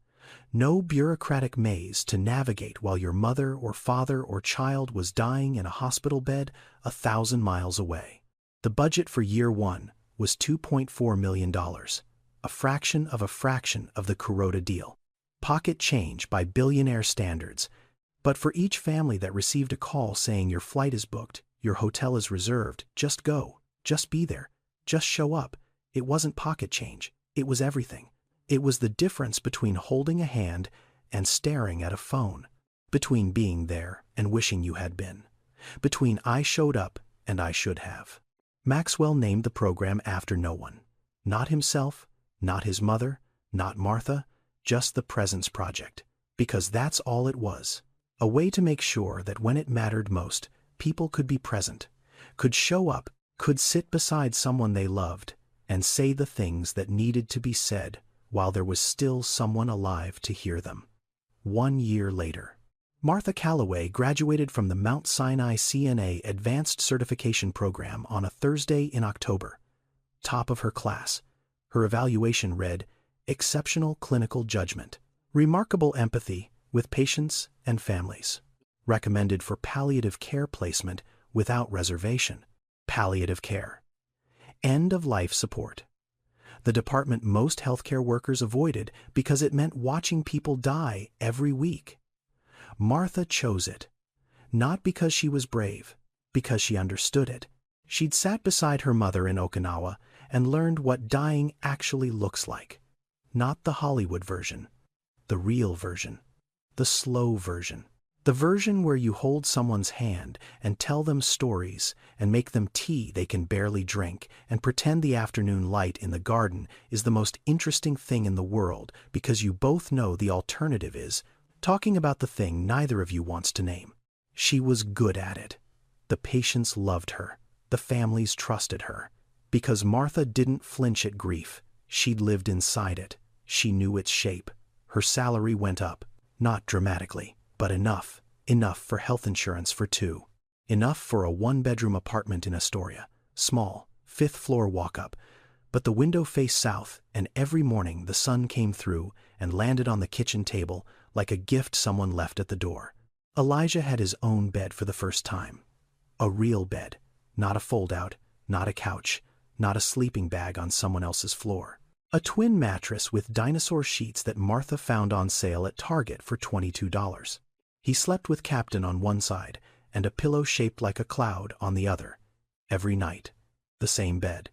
No bureaucratic maze to navigate while your mother or father or child was dying in a hospital bed 1,000 miles away. The budget for year 1 was $2.4 million, a fraction of the Kuroda deal. Pocket change by billionaire standards. But for each family that received a call saying your flight is booked, your hotel is reserved, just go, just be there, just show up, it wasn't pocket change, it was everything. It was the difference between holding a hand and staring at a phone, between being there and wishing you had been, between I showed up and I should have. Maxwell named the program after no one. Not himself, Not his mother, not Martha, just the Presence Project. Because that's all it was. A way to make sure that when it mattered most, people could be present, could show up, could sit beside someone they loved, and say the things that needed to be said while there was still someone alive to hear them. 1 year later, Martha Calloway graduated from the Mount Sinai CNA Advanced Certification Program on a Thursday in October. Top of her class. Her evaluation read, Exceptional Clinical Judgment. Remarkable empathy with patients and families. Recommended for palliative care placement without reservation. Palliative care. End-of-life support. The department most healthcare workers avoided because it meant watching people die every week. Martha chose it. Not because she was brave, because she understood it. She'd sat beside her mother in Okinawa and learned what dying actually looks like. Not the Hollywood version. The real version. The slow version. The version where you hold someone's hand and tell them stories and make them tea they can barely drink and pretend the afternoon light in the garden is the most interesting thing in the world because you both know the alternative is talking about the thing neither of you wants to name. She was good at it. The patients loved her. The families trusted her. Because Martha didn't flinch at grief. She'd lived inside it. She knew its shape. Her salary went up. Not dramatically, but enough. Enough for health insurance for 2. Enough for a 1-bedroom apartment in Astoria. Small, 5th-floor walk-up. But the window faced south, and every morning the sun came through and landed on the kitchen table like a gift someone left at the door. Elijah had his own bed for the first time. A real bed. Not a fold-out, not a couch, not a sleeping bag on someone else's floor. A twin mattress with dinosaur sheets that Martha found on sale at Target for $22. He slept with Captain on one side and a pillow shaped like a cloud on the other. Every night. The same bed.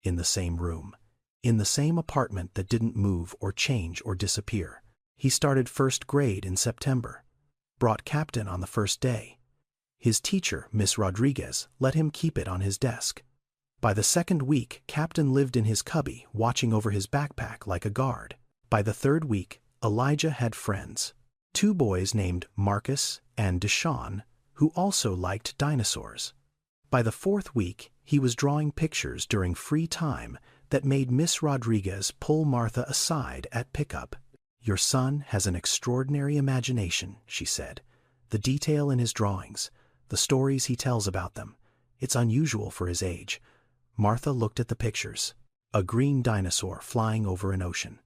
In the same room. In the same apartment that didn't move or change or disappear. He started 1st grade in September. Brought Captain on the first day. His teacher, Miss Rodriguez, let him keep it on his desk. By the 2nd week, Captain lived in his cubby, watching over his backpack like a guard. By the 3rd week, Elijah had friends. 2 boys named Marcus and Deshaun, who also liked dinosaurs. By the 4th week, he was drawing pictures during free time that made Miss Rodriguez pull Martha aside at pickup. Your son has an extraordinary imagination, she said. The detail in his drawings, the stories he tells about them. It's unusual for his age. Martha looked at the pictures. A green dinosaur flying over an ocean.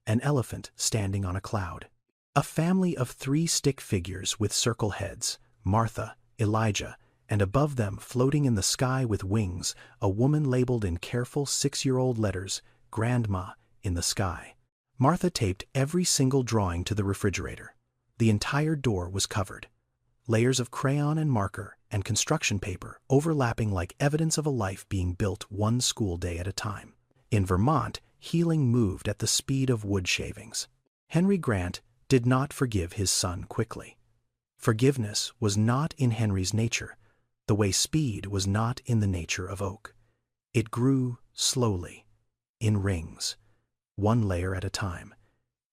An elephant standing on a cloud. A family of 3 stick figures with circle heads, Martha, Elijah, and above them floating in the sky with wings, a woman labeled in careful 6-year-old letters, Grandma, in the sky. Martha taped every single drawing to the refrigerator. The entire door was covered. Layers of crayon and marker and construction paper overlapping like evidence of a life being built one school day at a time. In Vermont, healing moved at the speed of wood shavings. Henry Grant did not forgive his son quickly. Forgiveness was not in Henry's nature, the way speed was not in the nature of oak. It grew slowly, in rings, 1 layer at a time,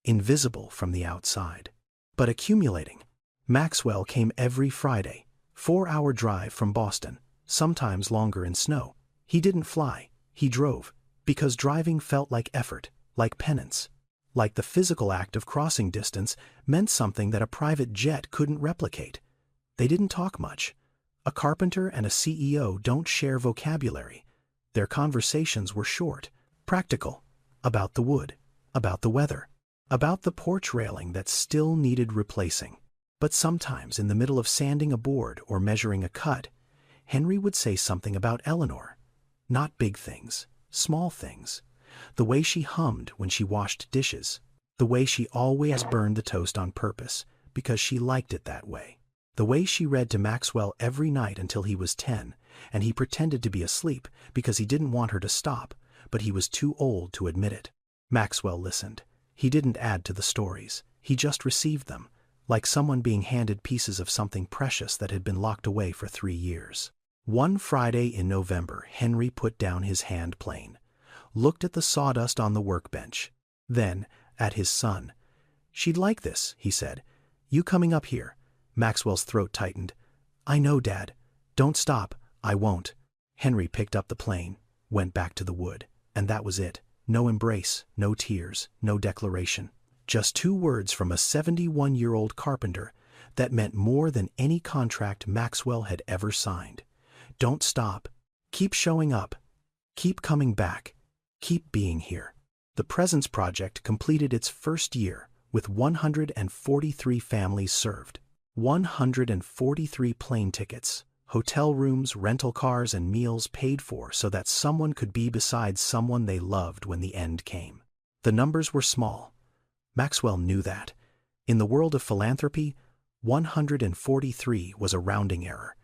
invisible from the outside, but accumulating. Maxwell came every Friday, 4-hour drive from Boston, sometimes longer in snow. He didn't fly, he drove, because driving felt like effort, like penance. Like the physical act of crossing distance meant something that a private jet couldn't replicate. They didn't talk much. A carpenter and a CEO don't share vocabulary. Their conversations were short, practical, about the wood, about the weather, about the porch railing that still needed replacing. But sometimes in the middle of sanding a board or measuring a cut, Henry would say something about Eleanor. Not big things, small things. The way she hummed when she washed dishes. The way she always burned the toast on purpose because she liked it that way. The way she read to Maxwell every night until he was 10, and he pretended to be asleep because he didn't want her to stop, but he was too old to admit it. Maxwell listened. He didn't add to the stories. He just received them, like someone being handed pieces of something precious that had been locked away for 3 years. One Friday in November, Henry put down his hand plane. looked at the sawdust on the workbench. Then, at his son. "She'd like this," he said. "You coming up here?" Maxwell's throat tightened. "I know, Dad. Don't stop, I won't." Henry picked up the plane, went back to the wood, and that was it. No embrace, no tears, no declaration. Just 2 words from a 71-year-old carpenter that meant more than any contract Maxwell had ever signed. Don't stop. Keep showing up. Keep coming back. Keep being here. The Presence Project completed its first year with 143 families served. 143 plane tickets, hotel rooms, rental cars, and meals paid for so that someone could be beside someone they loved when the end came. The numbers were small. Maxwell knew that. In the world of philanthropy, 143 was a rounding error.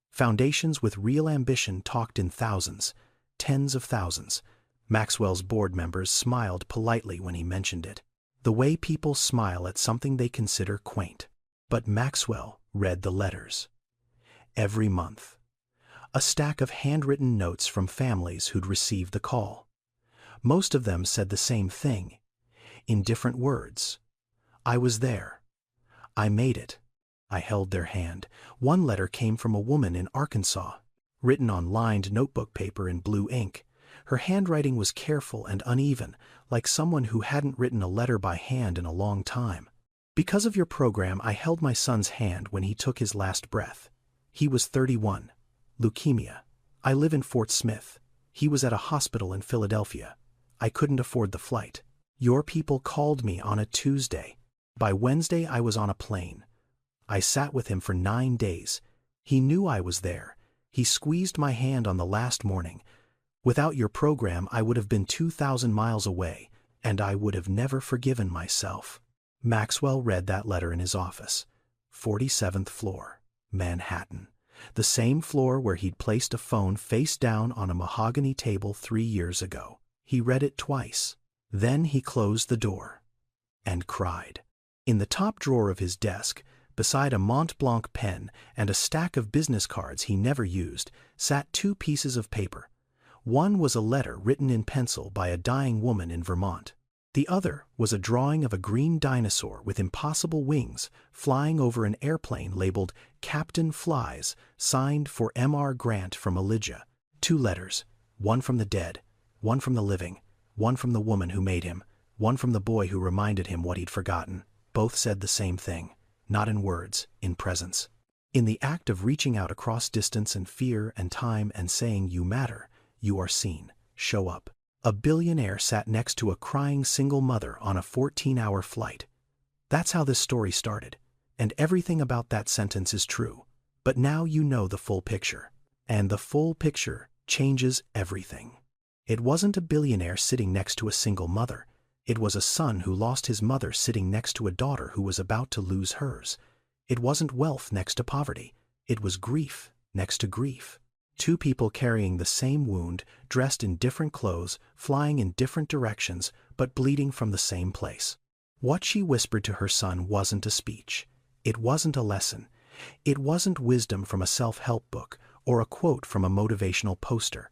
Foundations with real ambition talked in thousands, tens of thousands. Maxwell's board members smiled politely when he mentioned it, the way people smile at something they consider quaint. But Maxwell read the letters. Every month. A stack of handwritten notes from families who'd received the call. Most of them said the same thing, in different words. "I was there. I made it. I held their hand." One letter came from a woman in Arkansas, written on lined notebook paper in blue ink. Her handwriting was careful and uneven, like someone who hadn't written a letter by hand in a long time. "Because of your program, I held my son's hand when he took his last breath. He was 31. Leukemia. I live in Fort Smith. He was at a hospital in Philadelphia. I couldn't afford the flight. Your people called me on a Tuesday. By Wednesday I was on a plane. I sat with him for 9 days. He knew I was there. He squeezed my hand on the last morning. Without your program, I would have been 2,000 miles away, and I would have never forgiven myself." Maxwell read that letter in his office. 47th floor, Manhattan. The same floor where he'd placed a phone face down on a mahogany table 3 years ago. He read it twice. Then he closed the door and cried. In the top drawer of his desk, beside a Mont Blanc pen and a stack of business cards he never used, sat 2 pieces of paper. One was a letter written in pencil by a dying woman in Vermont. The other was a drawing of a green dinosaur with impossible wings flying over an airplane labeled "Captain Flies," signed for M.R. Grant from Elijah. 2 letters, one from the dead, one from the living, one from the woman who made him, one from the boy who reminded him what he'd forgotten. Both said the same thing, not in words, in presence. In the act of reaching out across distance and fear and time and saying "You matter, you are seen, show up." A billionaire sat next to a crying single mother on a 14-hour flight. That's how this story started, and everything about that sentence is true. But now you know the full picture, and the full picture changes everything. It wasn't a billionaire sitting next to a single mother. It was a son who lost his mother sitting next to a daughter who was about to lose hers. It wasn't wealth next to poverty. It was grief next to grief. 2 people carrying the same wound, dressed in different clothes, flying in different directions, but bleeding from the same place. What she whispered to her son wasn't a speech. It wasn't a lesson. It wasn't wisdom from a self-help book or a quote from a motivational poster.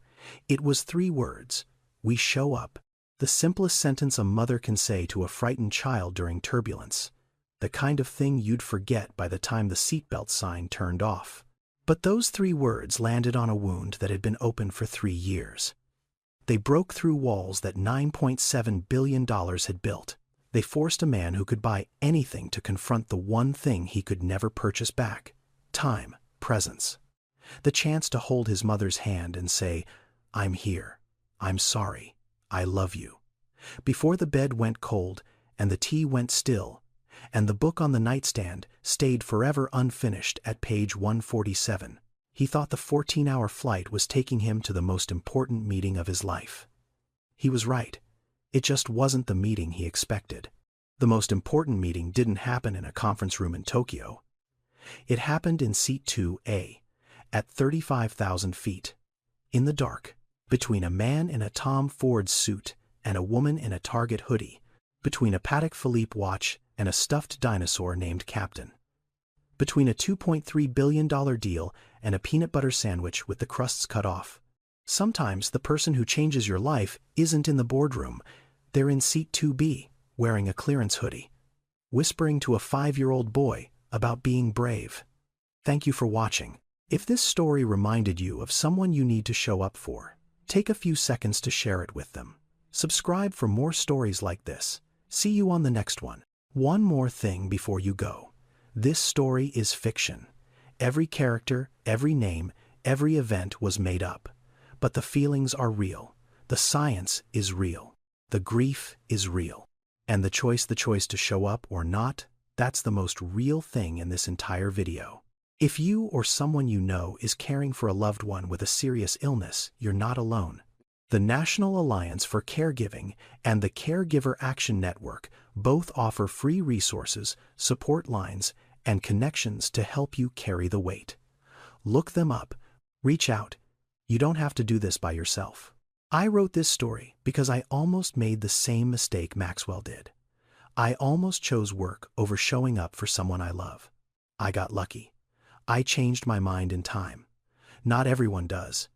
It was 3 words: "We show up." The simplest sentence a mother can say to a frightened child during turbulence. The kind of thing you'd forget by the time the seatbelt sign turned off. But those 3 words landed on a wound that had been open for 3 years. They broke through walls that $9.7 billion had built. They forced a man who could buy anything to confront the one thing he could never purchase back: time, presence. The chance to hold his mother's hand and say, "I'm here, I'm sorry, I love you." Before the bed went cold and the tea went still, and the book on the nightstand stayed forever unfinished at page 147, he thought the 14-hour flight was taking him to the most important meeting of his life. He was right. It just wasn't the meeting he expected. The most important meeting didn't happen in a conference room in Tokyo. It happened in Seat 2A, at 35,000 feet, in the dark, between a man in a Tom Ford suit and a woman in a Target hoodie, between a Patek Philippe watch and a stuffed dinosaur named Captain, between a $2.3 billion deal and a peanut butter sandwich with the crusts cut off, Sometimes the person who changes your life isn't in the boardroom. They're in seat 2B, wearing a clearance hoodie, whispering to a 5-year-old boy about being brave. Thank you for watching. If this story reminded you of someone you need to show up for, take a few seconds to share it with them. Subscribe for more stories like this. See you on the next one. One more thing before you go. This story is fiction. Every character, every name, every event was made up. But the feelings are real. The science is real. The grief is real. And the choice to show up or not, that's the most real thing in this entire video. If you or someone you know is caring for a loved one with a serious illness, you're not alone. The National Alliance for Caregiving and the Caregiver Action Network both offer free resources, support lines, and connections to help you carry the weight. Look them up. Reach out. You don't have to do this by yourself. I wrote this story because I almost made the same mistake Maxwell did. I almost chose work over showing up for someone I love. I got lucky. I changed my mind in time. Not everyone does.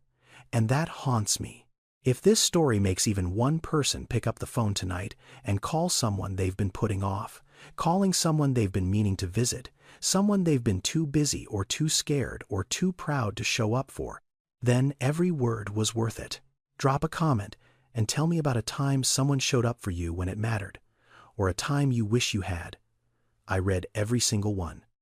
And that haunts me. If this story makes even one person pick up the phone tonight and call someone they've been putting off, calling someone they've been meaning to visit, someone they've been too busy or too scared or too proud to show up for, then every word was worth it. Drop a comment and tell me about a time someone showed up for you when it mattered, or a time you wish you had. I read every single one.